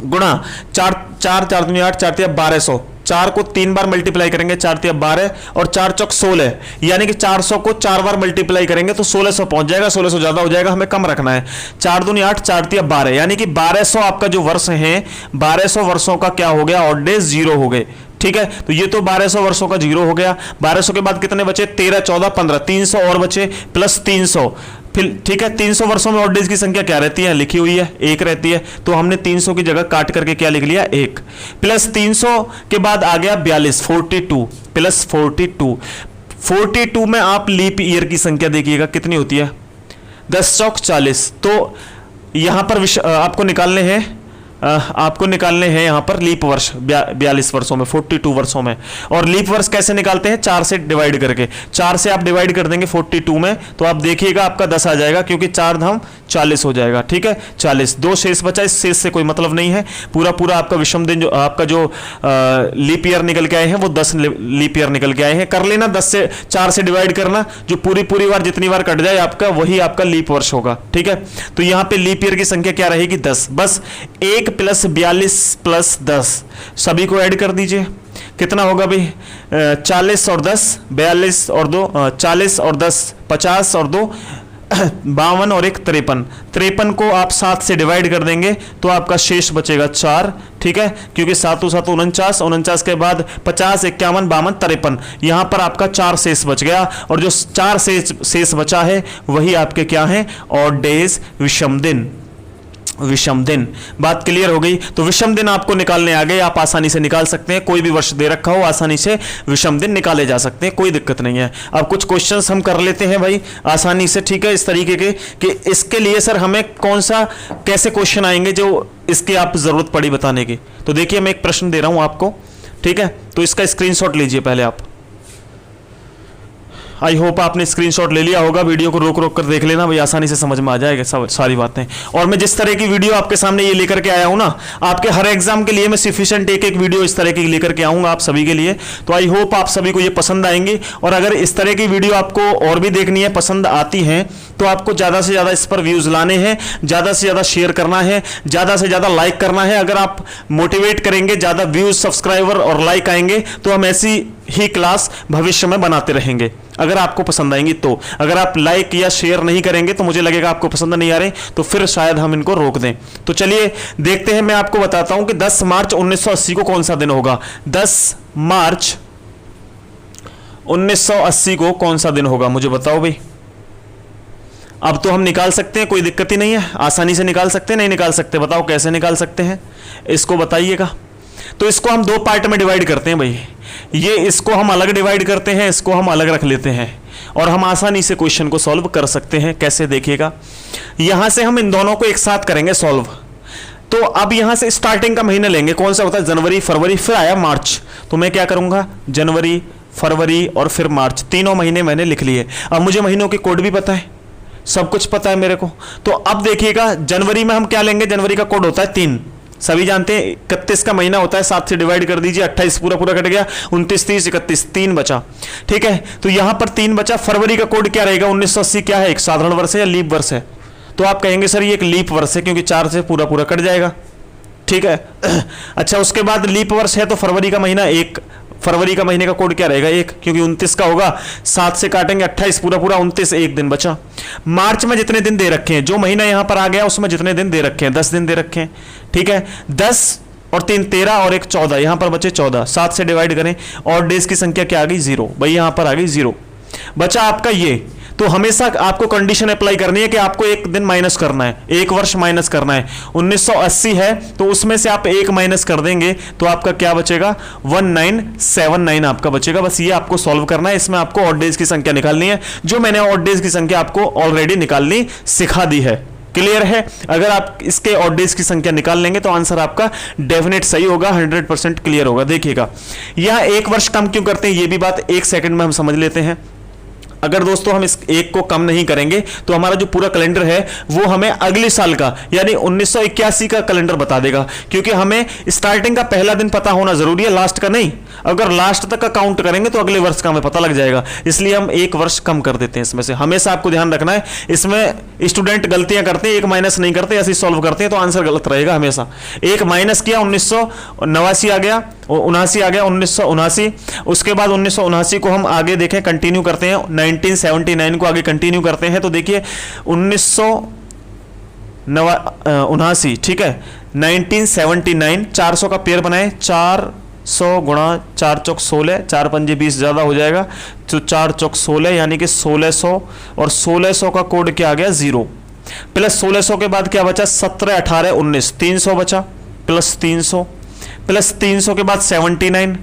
गुणा 4 दूनी 8, 4 तिया 1200, 4 को 3 बार मल्टीप्लाई करेंगे, 4 तिया 12 और 4 चौक 16, यानी कि 400 को 4 बार मल्टीप्लाई करेंगे तो 1600 पहुंच जाएगा। 1600 ज्यादा हो जाएगा, हमें कम रखना है। 4 दूनी 8, 4 तिया 12, यानी कि 1200 आपका जो वर्ष है, 1200 वर्षों का क्या हो गया ऑड डेज 0 हो गए, ठीक है। तो ये तो 1200 वर्षों का 0 हो गया। 1200 के बाद कितने बचे 13 14 15, 300 और बचे प्लस 300, फिर ठीक है। 300 वर्षों में ऑड डेज की संख्या क्या रहती है, लिखी हुई है 1 रहती है, तो हमने 300 की जगह काट करके क्या लिख लिया 1, प्लस 300 के बाद आ गया 42, 42 प्लस 42 में आप लीप ईयर की संख्या देखिएगा कितनी होती है 10 चौक 40। तो यहां पर आपको निकालने हैं यहां पर लीप वर्ष 42 वर्षों में, 42 वर्षों में। और लीप वर्ष कैसे निकालते हैं, 4 से डिवाइड करके। 4 से आप डिवाइड कर देंगे 42 में, तो आप देखिएगा आपका 10 आ जाएगा, क्योंकि 4 धाम 40 हो जाएगा। ठीक है, 40, 2 शेष बचा, इस शेष से कोई मतलब नहीं है। पूरा पूरा आपका विषम दिन जो आपका जो लीप ईयर निकल के आए हैं वो 10 लीप ईयर निकल के आए हैं। कर लेना, 10 से 4 से डिवाइड करना, जो पूरी पूरी बार जितनी बार कट जाए आपका वही आपका लीप वर्ष होगा। ठीक है, तो यहां पे लीप ईयर की संख्या क्या रहेगी 10। बस 1 + 42 + 10 सभी को ऐड कर दीजिए, कितना होगा भाई 40 और 10 42 और 2 40 और 10 50 और 2 52 और 1 53। 53 को आप 7 से डिवाइड कर देंगे तो आपका शेष बचेगा 4। ठीक है, क्योंकि 7 7 49, 49 के बाद 50 51 52 53, यहां पर आपका 4 शेष बच गया। और जो 4 शेष बचा है वही आपके क्या है, ऑड डेज, विषम दिन। विषम दिन, बात क्लियर हो गई। तो विषम दिन आपको निकालने आ गए, आप आसानी से निकाल सकते हैं। कोई भी वर्ष दे रखा हो आसानी से विषम दिन निकाले जा सकते हैं, कोई दिक्कत नहीं है। अब कुछ क्वेश्चंस हम कर लेते हैं भाई आसानी से। ठीक है, इस तरीके के कि इसके लिए सर हमें कौन सा कैसे क्वेश्चन आएंगे जो इसकी आप जरूरत पड़ी बताने की। तो देखिए मैं एक प्रश्न दे रहा हूं आपको। ठीक है, तो इसका स्क्रीनशॉट लीजिए पहले आप। आई होप आपने स्क्रीनशॉट ले लिया होगा, वीडियो को रोक रोक कर देख लेना भाई, आसानी से समझ में आ जाएगा सारी बातें। और मैं जिस तरह की वीडियो आपके सामने ये लेकर के आया हूं ना, आपके हर एग्जाम के लिए मैं सफिशिएंट एक एक वीडियो इस तरह की लेकर के आऊंगा आप सभी के लिए। तो आई होप आप सभी को ये पसंद आएंगी। और अगर इस तरह की वीडियो आपको और भी देखनी है, पसंद आती है, तो आपको ज़्यादा से ज़्यादा इस पर व्यूज़ लाने हैं, ज़्यादा से ज़्यादा शेयर करना है, ज़्यादा से ज़्यादा लाइक करना है। अगर आप मोटिवेट करेंगे, ज़्यादा व्यूज़, सब्सक्राइबर और लाइक आएंगे तो हम ऐसी ही क्लास भविष्य में बनाते रहेंगे, अगर आपको पसंद आएंगी तो। अगर आप लाइक या शेयर नहीं करेंगे तो मुझे लगेगा आपको पसंद नहीं आ रहे, तो फिर शायद हम इनको रोक दें। तो चलिए देखते हैं, मैं आपको बताता हूं कि 10 मार्च 1980 को कौन सा दिन होगा। 10 मार्च 1980 को कौन सा दिन होगा, मुझे बताओ भाई। अब तो हम निकाल सकते हैं, कोई दिक्कत ही नहीं है, आसानी से निकाल सकते हैं। नहीं निकाल सकते, बताओ कैसे निकाल सकते हैं, इसको बताइएगा। तो इसको हम 2 पार्ट में डिवाइड करते हैं भाई। ये इसको हम अलग डिवाइड करते हैं, इसको हम अलग रख लेते हैं, और हम आसानी से क्वेश्चन को सॉल्व कर सकते हैं। कैसे देखिएगा, यहां से हम इन दोनों को एक साथ करेंगे सॉल्व। तो अब यहां से स्टार्टिंग का महीना लेंगे, कौन सा होता है, जनवरी, फरवरी, फिर आया मार्च। तो मैं क्या करूंगा, जनवरी, फरवरी और फिर मार्च, तीनों महीने मैंने लिख लिए। अब मुझे महीनों के कोड भी पता है, सब कुछ पता है मेरे को। तो अब देखिएगा जनवरी में हम क्या लेंगे, जनवरी का कोड होता है 3, सभी जानते हैं। 31 का महीना होता है, 7 से डिवाइड कर दीजिए, 28 पूरा पूरा कट गया, 29 30 31 3 बचा। ठीक है, तो यहां पर 3 बचा। फरवरी का कोड क्या रहेगा, 1980 क्या है, एक साधारण वर्ष है या लीप वर्ष है। तो आप कहेंगे सर ये एक लीप वर्ष है, क्योंकि 4 से पूरा पूरा कट जाएगा। ठीक है, अच्छा उसके बाद लीप वर्ष है तो फरवरी का महीना 1, फरवरी का महीने का कोड क्या रहेगा 1, क्योंकि 29 का होगा, 7 से काटेंगे 28 पूरा पूरा 29, 1 दिन बचा। मार्च में जितने दिन दे रखे हैं, जो महीना यहां पर आ गया उसमें जितने दिन दे रखे हैं, 10 दिन दे रखे हैं। ठीक है, 10 और 3 13 और 1 14, यहां पर बचे 14, 7 से डिवाइड करें, और डेज की संख्या क्या आ गई 0, भाई यहां पर आ गई 0, बचा आपका ये। तो हमेशा आपको कंडीशन अप्लाई करनी है कि आपको 1 दिन माइनस करना है, 1 वर्ष माइनस करना है। 1980 है तो उसमें से आप 1 माइनस कर देंगे तो आपका क्या बचेगा, 1979 आपका बचेगा। बस ये आपको सॉल्व करना है, इसमें आपको ऑड डेज की संख्या निकालनी है, जो मैंने ऑड डेज की संख्या आपको ऑलरेडी निकालनी सिखा दी है। क्लियर है, अगर आप इसके ऑड डेज की संख्या निकाल लेंगे तो आंसर आपका डेफिनेट सही होगा, 100% क्लियर होगा। देखिएगा यहां 1 वर्ष कम क्यों करते हैं, ये भी बात 1 सेकंड में हम समझ लेते हैं। अगर दोस्तों हम इस 1 को कम नहीं करेंगे तो हमारा जो पूरा कैलेंडर है वो हमें अगले साल का यानी 1981 का कैलेंडर बता देगा, क्योंकि हमें स्टार्टिंग का पहला दिन पता होना जरूरी है, लास्ट का नहीं। अगर लास्ट तक का काउंट करेंगे तो अगले वर्ष का हमें पता लग जाएगा, इसलिए हम 1 वर्ष कम कर देते हैं इसमें से। हमेशा आपको ध्यान रखना है, इसमें स्टूडेंट गलतियां करते हैं, 1 माइनस नहीं करते, ऐसे सॉल्व करते हैं तो आंसर गलत रहेगा हमेशा। 1 माइनस किया, 1989 आ गया, 79 आ गया, 1979। उसके बाद 1979 को हम आगे देखें, कंटिन्यू करते हैं, 1979 को आगे कंटिन्यू करते हैं। तो देखिए 1979, ठीक है, 1979, 400 का पेयर बनाए, 400 गुणा 4 चौक 16, 4 पंजे 20 ज़्यादा हो जाएगा, तो 4 चौक 16 यानी कि 1600, और 1600 का कोड क्या आ गया 0, प्लस 1600 के बाद क्या बचा, 17 18 19, 300 बचा, प्लस 300, प्लस 300 के बाद 79,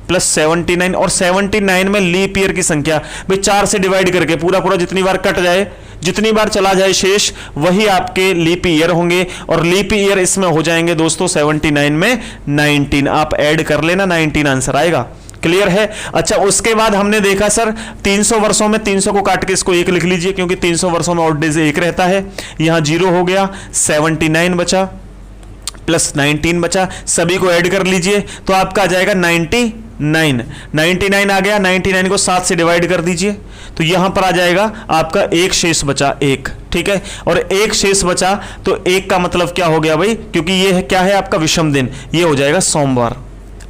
प्लस 79, और 79 में लीप ईयर की संख्या भाई 4 से डिवाइड करके पूरा पूरा जितनी बार कट जाए, जितनी बार चला जाए शेष, वही आपके लीप ईयर होंगे। और लीप ईयर इसमें हो जाएंगे दोस्तों 79 में 19, आप ऐड कर लेना, 19 आंसर आएगा। क्लियर है। अच्छा, उसके बाद हमने देखा सर 300 वर्षों में 300 को काट के इसको 1 लिख लीजिए, क्योंकि 300 वर्षों में ऑड डेज 1 रहता है। यहां 0 हो गया, 79 बचा प्लस 19 बचा, सभी को ऐड कर लीजिए तो आपका आ जाएगा 99 आ गया। 99 को 7 से डिवाइड कर दीजिए तो यहां पर आ जाएगा आपका एक शेष बचा 1, ठीक है। और एक शेष बचा तो 1 का मतलब क्या हो गया भाई, क्योंकि ये है क्या है आपका विषम दिन, ये हो जाएगा सोमवार।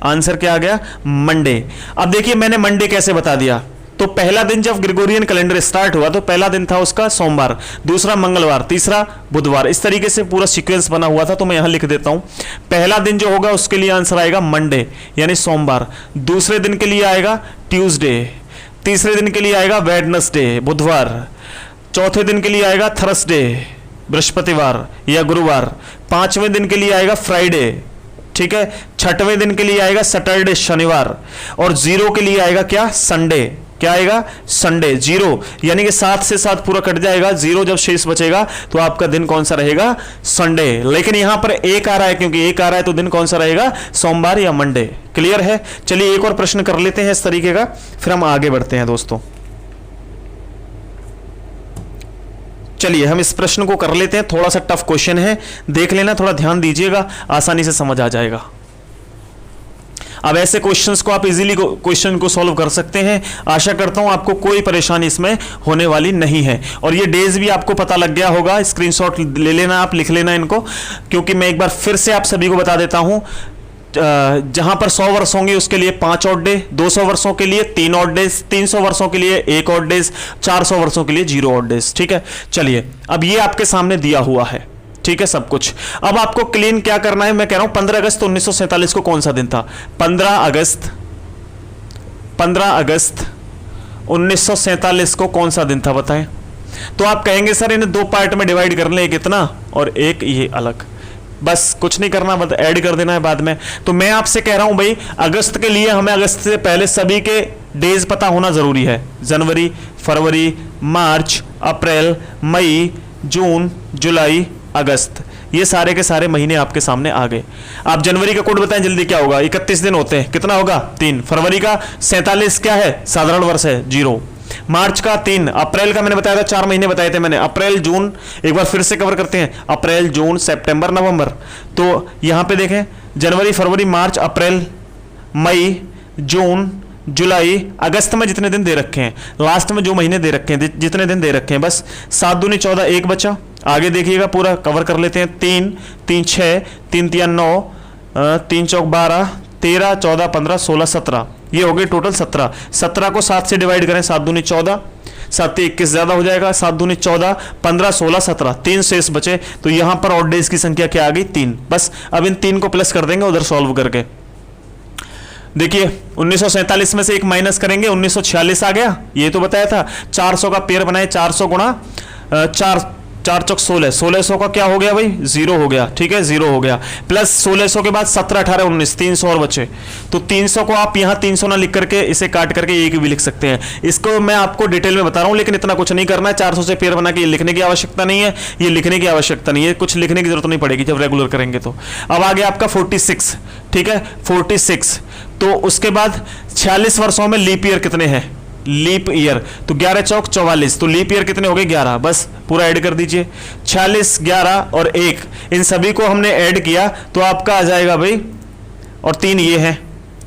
आंसर क्या आ गया, मंडे। अब देखिए मैंने मंडे कैसे बता दिया, तो पहला दिन जब ग्रेगोरियन कैलेंडर स्टार्ट हुआ तो पहला दिन था उसका सोमवार, दूसरा मंगलवार, तीसरा बुधवार, इस तरीके से पूरा सीक्वेंस बना हुआ था। तो मैं यहां लिख देता हूं, पहला दिन जो होगा उसके लिए आंसर आएगा मंडे यानी सोमवार, दूसरे दिन के लिए आएगा ट्यूसडे, तीसरे दिन के लिए आएगा वेडनेसडे बुधवार, चौथे दिन के लिए आएगा थर्सडे बृहस्पतिवार या गुरुवार, पांचवें दिन के लिए आएगा फ्राइडे, ठीक है, छठवें दिन के लिए आएगा सैटरडे शनिवार, और 0 के लिए आएगा क्या, संडे। क्या आएगा, संडे। 0 यानी कि 7 से 7 पूरा कट जाएगा, 0 जब शेष बचेगा तो आपका दिन कौन सा रहेगा, संडे। लेकिन यहां पर 1 आ रहा है, क्योंकि 1 आ रहा है तो दिन कौन सा रहेगा, सोमवार या मंडे। क्लियर है। चलिए एक और प्रश्न कर लेते हैं इस तरीके का, फिर हम आगे बढ़ते हैं दोस्तों। चलिए हम इस प्रश्न को कर लेते हैं, थोड़ा सा टफ क्वेश्चन है, देख लेना, थोड़ा ध्यान दीजिएगा, आसानी से समझ आ जाएगा। अब ऐसे क्वेश्चंस को आप इजीली क्वेश्चन को सॉल्व कर सकते हैं। आशा करता हूं आपको कोई परेशानी इसमें होने वाली नहीं है। और ये डेज भी आपको पता लग गया होगा, स्क्रीनशॉट ले लेना, आप लिख लेना इनको, क्योंकि मैं एक बार फिर से आप सभी को बता देता हूं, जहां पर 100 वर्ष होंगे उसके लिए 5 ऑड डे, 200 वर्षों के लिए 3 ऑड डेज, 300 वर्षों के लिए 1 ऑड डेज, 400 वर्षों के लिए 0 ऑड डेज, ठीक है। चलिए अब ये आपके सामने दिया हुआ है, ठीक है, सब कुछ। अब आपको क्लीन क्या करना है, मैं कह रहा हूं 15 अगस्त 1947 को कौन सा दिन था, 15 अगस्त 1947 को कौन सा दिन था बताएं। तो आप कहेंगे सर इन्हें 2 पार्ट में डिवाइड कर लें, एक इतना और एक ये अलग, बस कुछ नहीं करना, बस ऐड कर देना है बाद में। तो मैं आपसे कह रहा हूं भाई, अगस्त के लिए हमें अगस्त से पहले सभी के डेज पता होना जरूरी है। जनवरी, फरवरी, मार्च, अप्रैल, मई, जून, जुलाई, अगस्त, ये सारे के सारे महीने आपके सामने आ गए। आप जनवरी का कोड बताएं जल्दी, क्या होगा, 31 दिन होते हैं, कितना होगा 3। फरवरी का 47 क्या है, साधारण वर्ष है 0। मार्च का 3, अप्रैल का मैंने बताया था 4 महीने बताए थे मैंने, अप्रैल जून, एक बार फिर से कवर करते हैं, अप्रैल जून सितंबर नवंबर। तो यहां पे देखें, जनवरी फरवरी मार्च अप्रैल मई जून जुलाई अगस्त में जितने दिन दे रखे हैं, लास्ट में जो महीने दे रखे हैं, जितने दिन दे रखे हैं, बस 7 दूनी 14, 1 बचा। आगे देखिएगा पूरा कवर कर लेते हैं, 3 3 6 3 3 9 3 चौक 12 13 14 15 16 17, ये हो गए टोटल 17। 17 को 7 से डिवाइड करें, 7 दूनी 14, 7 21 ज्यादा हो जाएगा, 7 दूनी 14 15 16 17, 3 शेष बचे। तो यहां पर ऑड डेज की संख्या क्या आ गई, 3। बस अब इन 3 को प्लस कर देंगे उधर सॉल्व करके। देखिए 1947 में से 1 माइनस करेंगे, 1946 आ गया, ये तो बताया था। 400 का पेयर बनाए, 400 गुणा 4 चौक 16, 1600 का क्या हो गया भाई, 0 हो गया, ठीक है, 0 हो गया। प्लस 1600 के बाद 17 18 19, 300 और बचे। तो 300 को आप यहाँ 300 ना लिख करके इसे काट करके एक भी लिख सकते हैं। इसको मैं आपको डिटेल में बता रहा हूँ, लेकिन इतना कुछ नहीं करना है। 400 से पेयर बना के ये लिखने की आवश्यकता नहीं है, ये लिखने की आवश्यकता नहीं है, कुछ लिखने की जरूरत नहीं पड़ेगी जब रेगुलर करेंगे तो। अब आ गया आपका 46, ठीक है, 46। तो उसके बाद 46 वर्षों में लीप ईयर कितने हैं, लीप ईयर, तो 11 चौक 44, तो लीप ईयर कितने हो गए, 11। बस पूरा ऐड कर दीजिए, 46 11 और 1, इन सभी को हमने ऐड किया तो आपका आ जाएगा भाई, और 3 ये हैं,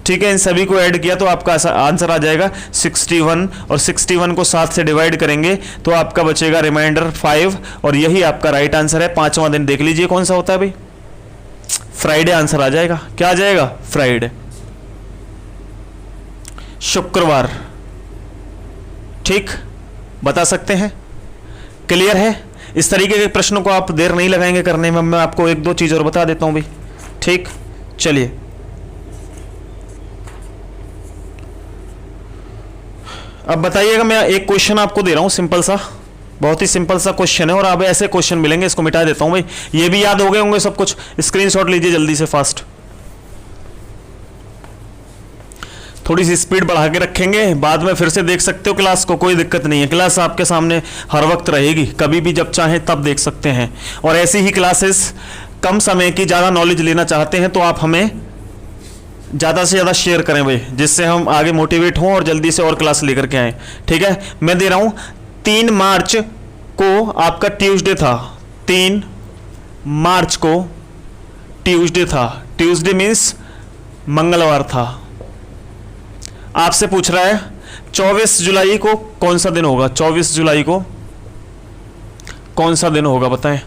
ठीक है, इन सभी को ऐड किया तो आपका आंसर आ जाएगा 61, और 61 को 7 से डिवाइड करेंगे तो आपका बचेगा रिमाइंडर 5, और यही आपका राइट आंसर है। 5वां दिन देख लीजिए कौन सा होता है भाई, फ्राइडे आंसर आ जाएगा। क्या आ जाएगा, फ्राइडे, शुक्रवार, ठीक, बता सकते हैं। क्लियर है। इस तरीके के प्रश्नों को आप देर नहीं लगाएंगे करने में, मैं आपको 1 2 चीज और बता देता हूं भाई, ठीक। चलिए अब बताइएगा, मैं एक क्वेश्चन आपको दे रहा हूं, सिंपल सा, बहुत ही सिंपल सा क्वेश्चन है, और अब ऐसे क्वेश्चन मिलेंगे, इसको मिटा देता हूं भाई। ये भी याद हो गए होंगे सब कुछ, स्क्रीनशॉट लीजिए जल्दी से फास्ट, थोड़ी सी स्पीड बढ़ा के रखेंगे, बाद में फिर से देख सकते हो क्लास को, कोई दिक्कत नहीं है। क्लास आपके सामने हर वक्त रहेगी, कभी भी जब चाहें तब देख सकते हैं। और ऐसी ही क्लासेस कम समय की ज़्यादा नॉलेज लेना चाहते हैं तो आप हमें ज़्यादा से ज़्यादा शेयर करें भाई, जिससे हम आगे मोटिवेट हों और जल्दी से और क्लास लेकर के आएँ। ठीक है, मैं दे रहा हूँ 3 मार्च को आपका ट्यूसडे था, 3 मार्च को ट्यूसडे था। ट्यूसडे मीन्स मंगलवार था। आपसे पूछ रहा है 24 जुलाई को कौन सा दिन होगा, 24 जुलाई को कौन सा दिन होगा बताएं।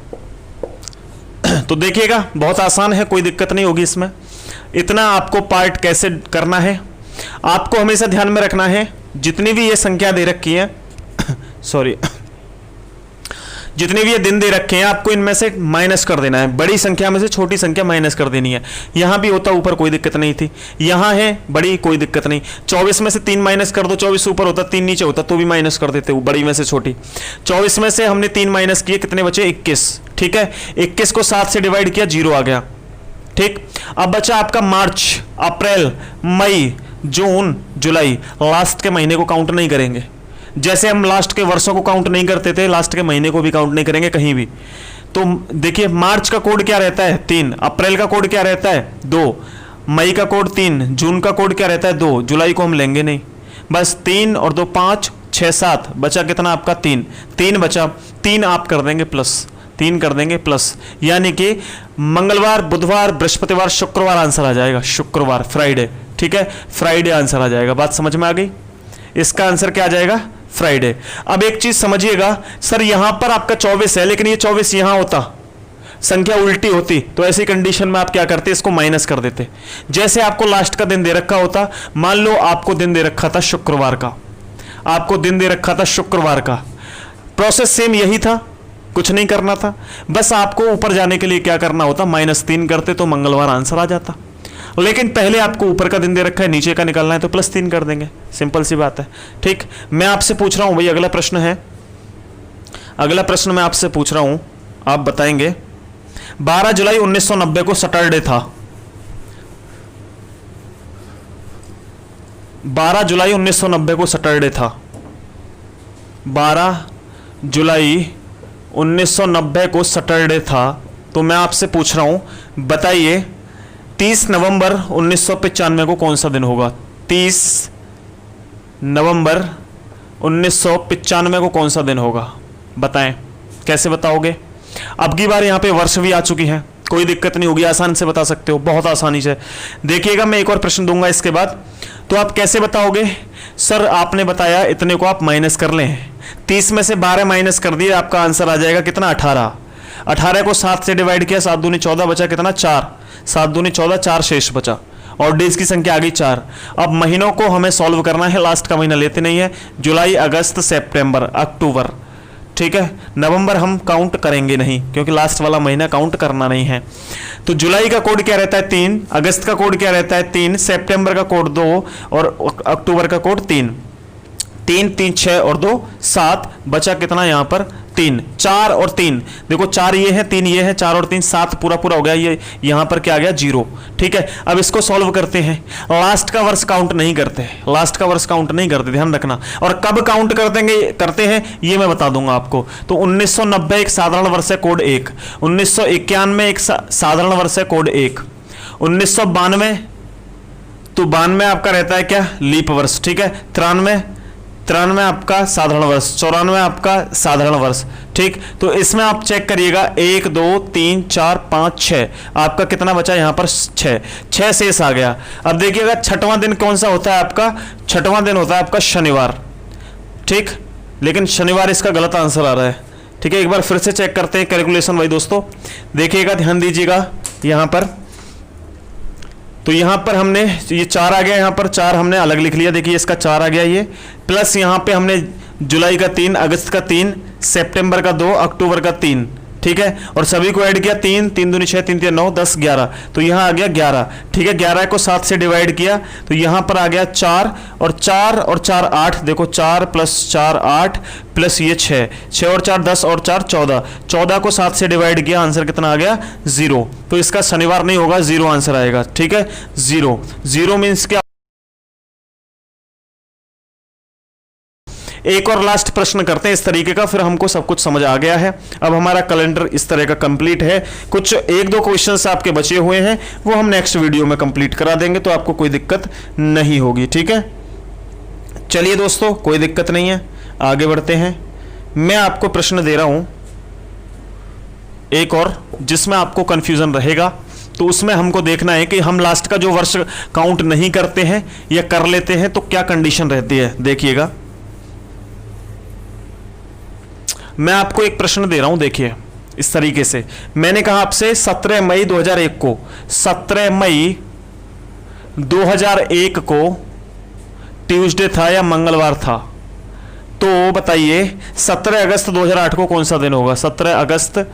तो देखिएगा बहुत आसान है, कोई दिक्कत नहीं होगी इसमें। इतना आपको पार्ट कैसे करना है, आपको हमेशा ध्यान में रखना है जितनी भी ये संख्या दे रखी है सॉरी, जितने भी ये दिन दे रखे हैं आपको इनमें से माइनस कर देना है। बड़ी संख्या में से छोटी संख्या माइनस कर देनी है। यहां भी होता ऊपर कोई दिक्कत नहीं थी, यहां है बड़ी कोई दिक्कत नहीं। 24 में से 3 माइनस कर दो, 24 ऊपर होता 3 नीचे होता तो भी माइनस कर देते बड़ी में से छोटी। 24 में से हमने 3 माइनस किए, कितने बचे 21। ठीक है, 21 को 7 से डिवाइड किया 0 आ गया। ठीक, अब बचा आपका मार्च, अप्रैल, मई, जून, जुलाई। लास्ट के महीने को काउंट नहीं करेंगे, जैसे हम लास्ट के वर्षों को काउंट नहीं करते थे, लास्ट के महीने को भी काउंट नहीं करेंगे कहीं भी। तो देखिए मार्च का कोड क्या रहता है 3, अप्रैल का कोड क्या रहता है 2, मई का कोड 3, जून का कोड क्या रहता है 2, जुलाई को हम लेंगे नहीं। बस 3 और 2 5 6 7, बचा कितना आपका 3 बचा। 3 आप कर देंगे प्लस, 3 कर देंगे प्लस, यानी कि मंगलवार, बुधवार, बृहस्पतिवार, शुक्रवार आंसर आ जाएगा। शुक्रवार फ्राइडे, ठीक है, फ्राइडे आंसर आ जाएगा। बात समझ में आ गई? इसका आंसर क्या आ जाएगा फ्राइडे। अब एक चीज समझिएगा, सर यहां पर आपका 24 है लेकिन ये 24 यहां होता, संख्या उल्टी होती, तो ऐसी कंडीशन में आप क्या करते, इसको माइनस कर देते। जैसे आपको लास्ट का दिन दे रखा होता, मान लो आपको दिन दे रखा था शुक्रवार का, आपको दिन दे रखा था शुक्रवार का, प्रोसेस सेम यही था, कुछ नहीं करना था, बस आपको ऊपर जाने के लिए क्या करना होता, -3 करते तो मंगलवार आंसर आ जाता। लेकिन पहले आपको ऊपर का दिन दे रखा है, नीचे का निकालना है तो +3 कर देंगे, सिंपल सी बात है। ठीक, मैं आपसे पूछ रहा हूं भाई, अगला प्रश्न है, अगला प्रश्न मैं आपसे पूछ रहा हूं, आप बताएंगे 12 जुलाई 1990 को सैटरडे था। 12 जुलाई 1990 को सैटरडे था। 12 जुलाई 1990 को सैटरडे था। तो मैं आपसे पूछ रहा हूं, बताइए 30 नवंबर 1995 को कौन सा दिन होगा? 30 नवंबर 1995 को कौन सा दिन होगा? बताएं, कैसे बताओगे? अब की बार यहां पे वर्ष भी आ चुकी है, कोई दिक्कत नहीं होगी, आसान से बता सकते हो, बहुत आसानी से। देखिएगा मैं एक और प्रश्न दूंगा इसके बाद, तो आप कैसे बताओगे? सर आपने बताया इतने को आप माइनस कर लें, 30 में से 12 माइनस कर दिए, आपका आंसर आ जाएगा कितना 18। 18 को 7 से डिवाइड किया, 7 दूनी 14, बचा कितना 4, 7 दूनी 14, 4 शेष बचा, और डेज की संख्या आ गई 4। अब महीनों को हमें सॉल्व करना है, लास्ट का महीना लेते नहीं है, जुलाई, अगस्त, सितंबर, अक्टूबर, ठीक है। नवंबर हम काउंट करेंगे नहीं क्योंकि लास्ट वाला महीना काउंट करना नहीं है। तो जुलाई का कोड क्या रहता है 3, अगस्त का कोड क्या रहता है 3, सितंबर का कोड 2 और अक्टूबर का कोड 3। 3 3 6 और 2 7, बचा कितना यहाँ पर 3, 4 और 3, देखो 4 ये है 3 ये है, 4 और 3 7 पूरा पूरा हो गया, ये यहाँ पर क्या आ गया 0। ठीक है, अब इसको सॉल्व करते हैं। लास्ट का वर्ष काउंट नहीं करते, लास्ट का वर्ष काउंट नहीं करते, ध्यान रखना। और कब काउंट करते हैं ये मैं बता दूंगा आपको। तो 1990 एक साधारण वर्ष है कोड 1, 1991 एक साधारण वर्ष है कोड 1, 1992 तो 92 आपका रहता है क्या लीप वर्ष, ठीक है। 93 आपका साधारण वर्ष, 94 आपका साधारण वर्ष, ठीक। तो इसमें आप चेक करिएगा 1 2 3 4 5 6, आपका कितना बचा यहाँ पर 6 शेष आ गया। अब देखिएगा छठवां दिन कौन सा होता है आपका, छठवां दिन होता है आपका शनिवार, ठीक। लेकिन शनिवार इसका गलत आंसर आ रहा है, ठीक है। एक बार फिर से चेक करते हैं कैलकुलेशन भाई दोस्तों, देखिएगा ध्यान दीजिएगा यहाँ पर। तो यहाँ पर हमने ये 4 आ गया, यहाँ पर 4 हमने अलग लिख लिया, देखिए इसका 4 आ गया ये, प्लस यहाँ पे हमने जुलाई का 3, अगस्त का 3, सितंबर का 2, अक्टूबर का 3, ठीक है। और सभी को ऐड किया 3 3 दूनी 6 3 3 9 10 11, तो यहाँ आ गया 11, ठीक है। 11 को 7 से डिवाइड किया तो यहाँ पर आ गया 4 और 4 8, देखो 4 + 4 8 प्लस ये 6 और 4 10 और 4 14, 14 को 7 से डिवाइड किया, आंसर कितना आ गया 0। तो इसका शनिवार नहीं होगा, 0 आंसर आएगा, ठीक है। 0 मीन्स क्या, एक और लास्ट प्रश्न करते हैं इस तरीके का, फिर हमको सब कुछ समझ आ गया है। अब हमारा कैलेंडर इस तरह का कंप्लीट है। कुछ एक दो क्वेश्चंस आपके बचे हुए हैं, वो हम नेक्स्ट वीडियो में कंप्लीट करा देंगे, तो आपको कोई दिक्कत नहीं होगी। ठीक है, चलिए दोस्तों, कोई दिक्कत नहीं है, आगे बढ़ते हैं। मैं आपको प्रश्न दे रहा हूं एक और, जिसमें आपको कंफ्यूजन रहेगा, तो उसमें हमको देखना है कि हम लास्ट का जो वर्ष काउंट नहीं करते हैं या कर लेते हैं तो क्या कंडीशन रहती है। देखिएगा, मैं आपको एक प्रश्न दे रहा हूं, देखिए इस तरीके से। मैंने कहा आपसे 17 मई 2001 को, 17 मई 2001 को ट्यूसडे था या मंगलवार था? तो बताइए 17 अगस्त 2008 को कौन सा दिन होगा? 17 अगस्त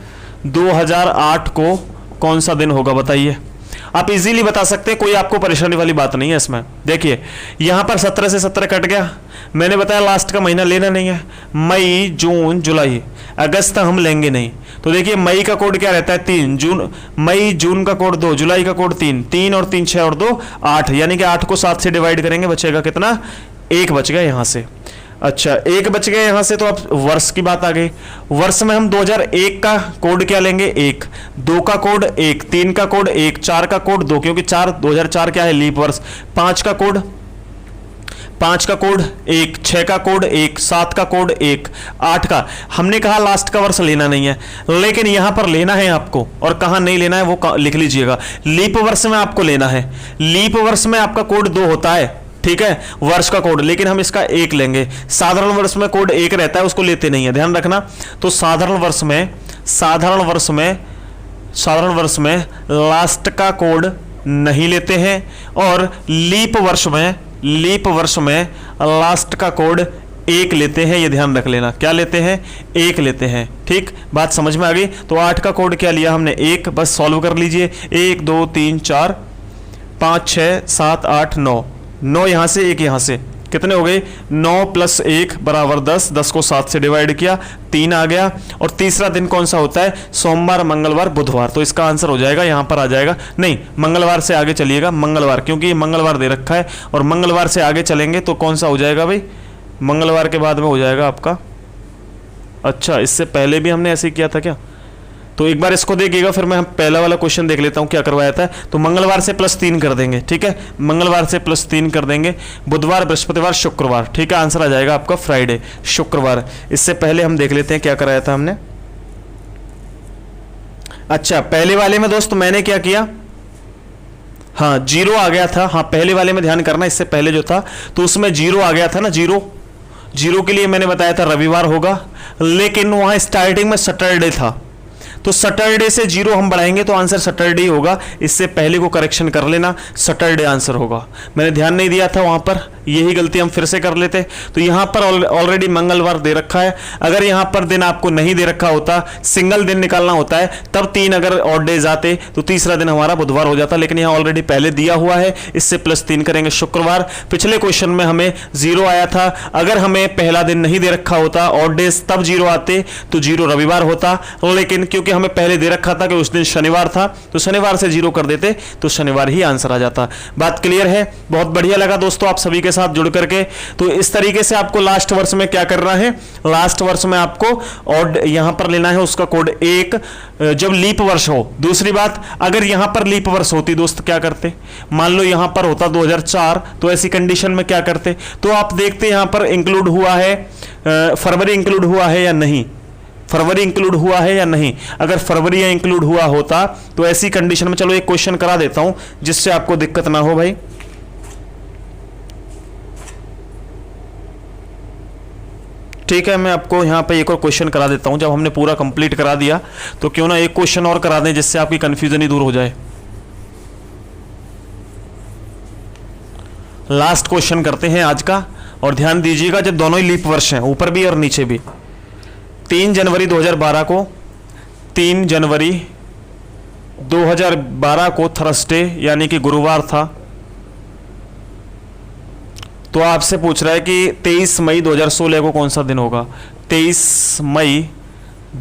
2008 को कौन सा दिन होगा बताइए। आप इजीली बता सकते हैं, कोई आपको परेशानी वाली बात नहीं है इसमें। देखिए यहां पर 17 से 17 कट गया, मैंने बताया लास्ट का महीना लेना नहीं है। मई, जून, जुलाई, अगस्त हम लेंगे नहीं। तो देखिए मई का कोड क्या रहता है? 3। जून, मई, जून का कोड 2, जुलाई का कोड 3, 3 और 3 6 और 2 8, यानी कि 8 को 7 से डिवाइड करेंगे, बचेगा कितना? 1 बच गया यहां से। अच्छा, 1 बच गया यहां से, तो अब वर्ष की बात आ गई। वर्ष में हम 2001 का कोड क्या लेंगे? 1, 2 का कोड 1, 3 का कोड 1, 4 का कोड 2, क्योंकि 2004 क्या है? लीप वर्ष। 5 का कोड 1, 6 का कोड 1, 7 का कोड 1, 8 का। हमने कहा लास्ट का वर्ष लेना नहीं है, लेकिन यहां पर लेना है आपको, और कहां नहीं लेना है वो लिख लीजिएगा। लीप वर्ष में आपको लेना है। लीप वर्ष में आपका कोड 2 होता है, ठीक है, वर्ष का कोड, लेकिन हम इसका 1 लेंगे। साधारण वर्ष में कोड 1 रहता है, उसको लेते नहीं है, ध्यान रखना। तो साधारण वर्ष में लास्ट का कोड नहीं लेते हैं, और लीप वर्ष में लास्ट का कोड 1 लेते हैं। ये ध्यान रख लेना, क्या लेते हैं? 1 लेते हैं। ठीक, बात समझ में आ गई। तो 8 का कोड क्या लिया हमने? 1। बस सॉल्व कर लीजिए। 1 2 3 4 5 6 7 8 9, 9 यहां से, 1 यहां से, कितने हो गए? 9 + 1 = 10, 10 को 7 से डिवाइड किया, 3 आ गया। और तीसरा दिन कौन सा होता है? सोमवार, मंगलवार, बुधवार। तो इसका आंसर हो जाएगा, यहां पर आ जाएगा, नहीं मंगलवार से आगे चलिएगा, मंगलवार, क्योंकि ये मंगलवार दे रखा है, और मंगलवार से आगे चलेंगे तो कौन सा हो जाएगा भाई? मंगलवार के बाद में हो जाएगा आपका। अच्छा, इससे पहले भी हमने ऐसे ही किया था क्या? तो एक बार इसको देखिएगा, फिर मैं पहला वाला क्वेश्चन देख लेता हूं क्या करवाया था। तो मंगलवार से +3 कर देंगे, ठीक है, मंगलवार से +3 कर देंगे, बुधवार, बृहस्पतिवार, शुक्रवार, ठीक है, आंसर आ जाएगा आपका फ्राइडे, शुक्रवार। इससे पहले हम देख लेते हैं क्या कराया था हमने। अच्छा, पहले वाले में दोस्त मैंने क्या किया? हाँ, 0 आ गया था। हाँ, पहले वाले में ध्यान करना, इससे पहले जो था तो उसमें 0 आ गया था ना। 0 के लिए मैंने बताया था रविवार होगा, लेकिन वहां स्टार्टिंग में सैटरडे था, तो सैटरडे से 0 हम बढ़ाएंगे तो आंसर सैटरडे ही होगा। इससे पहले को करेक्शन कर लेना, सैटरडे आंसर होगा। मैंने ध्यान नहीं दिया था वहां पर, यही गलती हम फिर से कर लेते। तो यहां पर ऑलरेडी मंगलवार दे रखा है। अगर यहां पर दिन आपको नहीं दे रखा होता, सिंगल दिन निकालना होता है, तब 3 अगर ऑड डेज आते तो तीसरा दिन हमारा बुधवार हो जाता, लेकिन यहां ऑलरेडी पहले दिया हुआ है, इससे +3 करेंगे, शुक्रवार। पिछले क्वेश्चन में हमें 0 आया था, अगर हमें पहला दिन नहीं दे रखा होता, ऑड डेज, तब 0 आते तो 0 रविवार होता, लेकिन क्योंकि हमें पहले दे रखा था कि उस दिन शनिवार था, तो शनिवार से 0 कर देते तो शनिवार ही आंसर आ जाता। बात क्लियर है? बहुत बढ़िया लगा दोस्तों आप सभी के साथ जुड़ करके। तो इस तरीके से आपको लास्ट वर्ष में क्या करना है? लास्ट वर्ष में आपको ऑड यहां पर लेना है, उसका कोड 1, जब लीप वर्ष हो। दूसरी बात, अगर यहां पर लीप वर्ष होती दोस्त क्या करते? मान लो यहां पर होता 2004, तो ऐसी कंडीशन में क्या करते? तो आप देखते यहां पर इंक्लूड हुआ है, फरवरी इंक्लूड हुआ है या नहीं, फरवरी इंक्लूड हुआ है या नहीं। अगर फरवरी इंक्लूड हुआ होता तो ऐसी कंडीशन में, चलो एक क्वेश्चन करा देता हूं जिससे आपको दिक्कत ना हो भाई। ठीक है, मैं आपको यहां पे एक और क्वेश्चन करा देता हूं। जब हमने पूरा कंप्लीट करा दिया तो क्यों ना एक क्वेश्चन और करा दें, जिससे आपकी कंफ्यूजन ही दूर हो जाए। लास्ट क्वेश्चन करते हैं आज का, और ध्यान दीजिएगा जब दोनों ही लीप वर्ष हैं, ऊपर भी और नीचे भी। 3 जनवरी 2012 को, 3 जनवरी 2012 को थर्सडे यानी कि गुरुवार था। तो आपसे पूछ रहा है कि 23 मई 2016 को कौन सा दिन होगा? 23 मई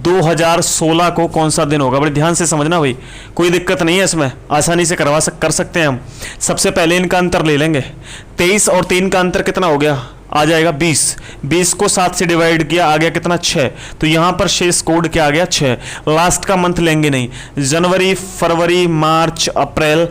2016 को कौन सा दिन होगा? बड़े ध्यान से समझना भाई, कोई दिक्कत नहीं है इसमें, आसानी से कर सकते हैं हम। सबसे पहले इनका अंतर ले लेंगे। 23 और 3 का अंतर कितना हो गया? आ जाएगा 20। 20 को 7 से डिवाइड किया, आ गया कितना 6। तो यहाँ पर शेष कोड क्या आ गया 6। लास्ट का मंथ लेंगे नहीं, जनवरी फरवरी मार्च अप्रैल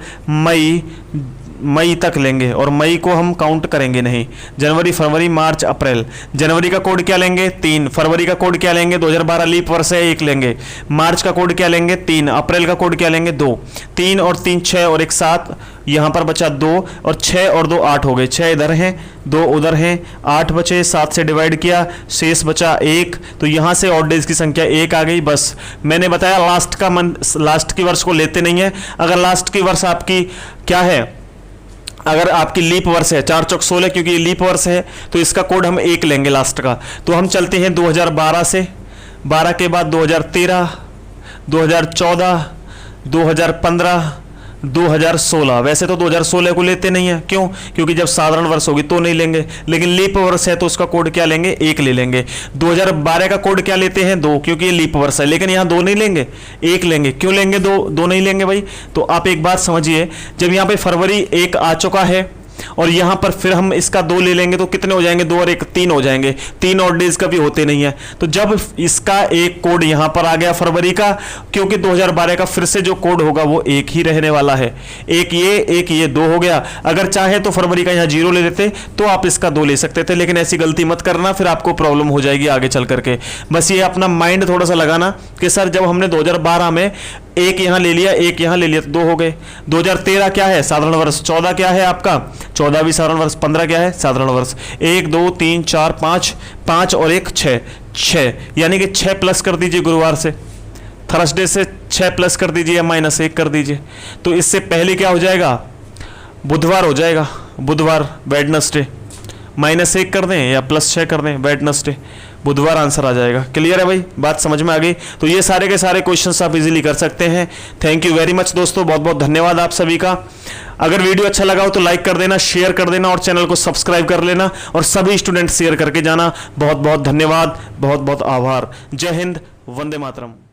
मई तक लेंगे और मई को हम काउंट करेंगे नहीं। जनवरी फरवरी मार्च अप्रैल। जनवरी का कोड क्या लेंगे 3, फरवरी का कोड क्या लेंगे 2012 लीप वर्ष है 1 लेंगे, मार्च का कोड क्या लेंगे 3, अप्रैल का कोड क्या लेंगे 2। 3 और 3 6 और 1 7, यहाँ पर बचा 2 और 6 और 2 8 हो गए। 6 इधर हैं 2 उधर हैं, 8 बचे, 7 से डिवाइड किया, शेष बचा 1। तो यहाँ से ऑड डेज की संख्या 1 आ गई। बस मैंने बताया लास्ट की वर्ष को लेते नहीं है। अगर लास्ट की वर्ष आपकी क्या है, अगर आपकी लीप वर्ष है 4 चौक 16, क्योंकि ये लीप वर्ष है तो इसका कोड हम 1 लेंगे लास्ट का। तो हम चलते हैं 2012 से, 12 के बाद 2013, 2014, 2015, 2016। वैसे तो 2016 को लेते नहीं है, क्यों? क्योंकि जब साधारण वर्ष होगी तो नहीं लेंगे, लेकिन लीप वर्ष है तो उसका कोड क्या लेंगे 1 ले लेंगे। 2012 का कोड क्या लेते हैं 2, क्योंकि ये लीप वर्ष है, लेकिन यहाँ 2 नहीं लेंगे 1 लेंगे। क्यों लेंगे 2 नहीं लेंगे भाई? तो आप एक बात समझिए, जब यहाँ पे फरवरी 1 आ चुका है और यहाँ पर फिर हम इसका 2 ले लेंगे तो कितने हो जाएंगे, 2 और 1 3 हो जाएंगे। 3 ऑड डेज कभी होते नहीं है। तो जब इसका एक कोड यहाँ पर आ गया फरवरी का, क्योंकि 2012 का फिर से जो कोड होगा वो 1 ही रहने वाला है। एक ये 2 हो गया। अगर चाहे तो फरवरी का यहाँ 0 ले लेते तो आप इसका 2 ले सकते थे, लेकिन ऐसी गलती मत करना, फिर आपको प्रॉब्लम हो जाएगी आगे चल करके। बस ये अपना माइंड थोड़ा सा लगाना कि सर जब हमने 2012 में 1 यहाँ ले लिया 1 यहाँ ले लिया तो 2 हो गए। 2013 क्या है साधारण वर्ष, 14 क्या है आपका 14 भी साधारण वर्ष, 15 क्या है साधारण वर्ष। 1 2 3 4 5, 5 और 1 6, यानी कि 6 प्लस कर दीजिए गुरुवार से, थर्सडे से 6 प्लस कर दीजिए या -1 कर दीजिए। तो इससे पहले क्या हो जाएगा, बुधवार हो जाएगा, बुधवार वेडनेसडे, -1 कर दें या +6 कर दें वेडनेसडे, बुधवार आंसर आ जाएगा। क्लियर है भाई, बात समझ में आ गई? तो ये सारे के सारे क्वेश्चंस आप इजीली कर सकते हैं। थैंक यू वेरी मच दोस्तों, बहुत बहुत धन्यवाद आप सभी का। अगर वीडियो अच्छा लगा हो तो लाइक कर देना, शेयर कर देना और चैनल को सब्सक्राइब कर लेना, और सभी स्टूडेंट शेयर करके जाना। बहुत बहुत धन्यवाद, बहुत बहुत आभार। जय हिंद, वंदे मातरम।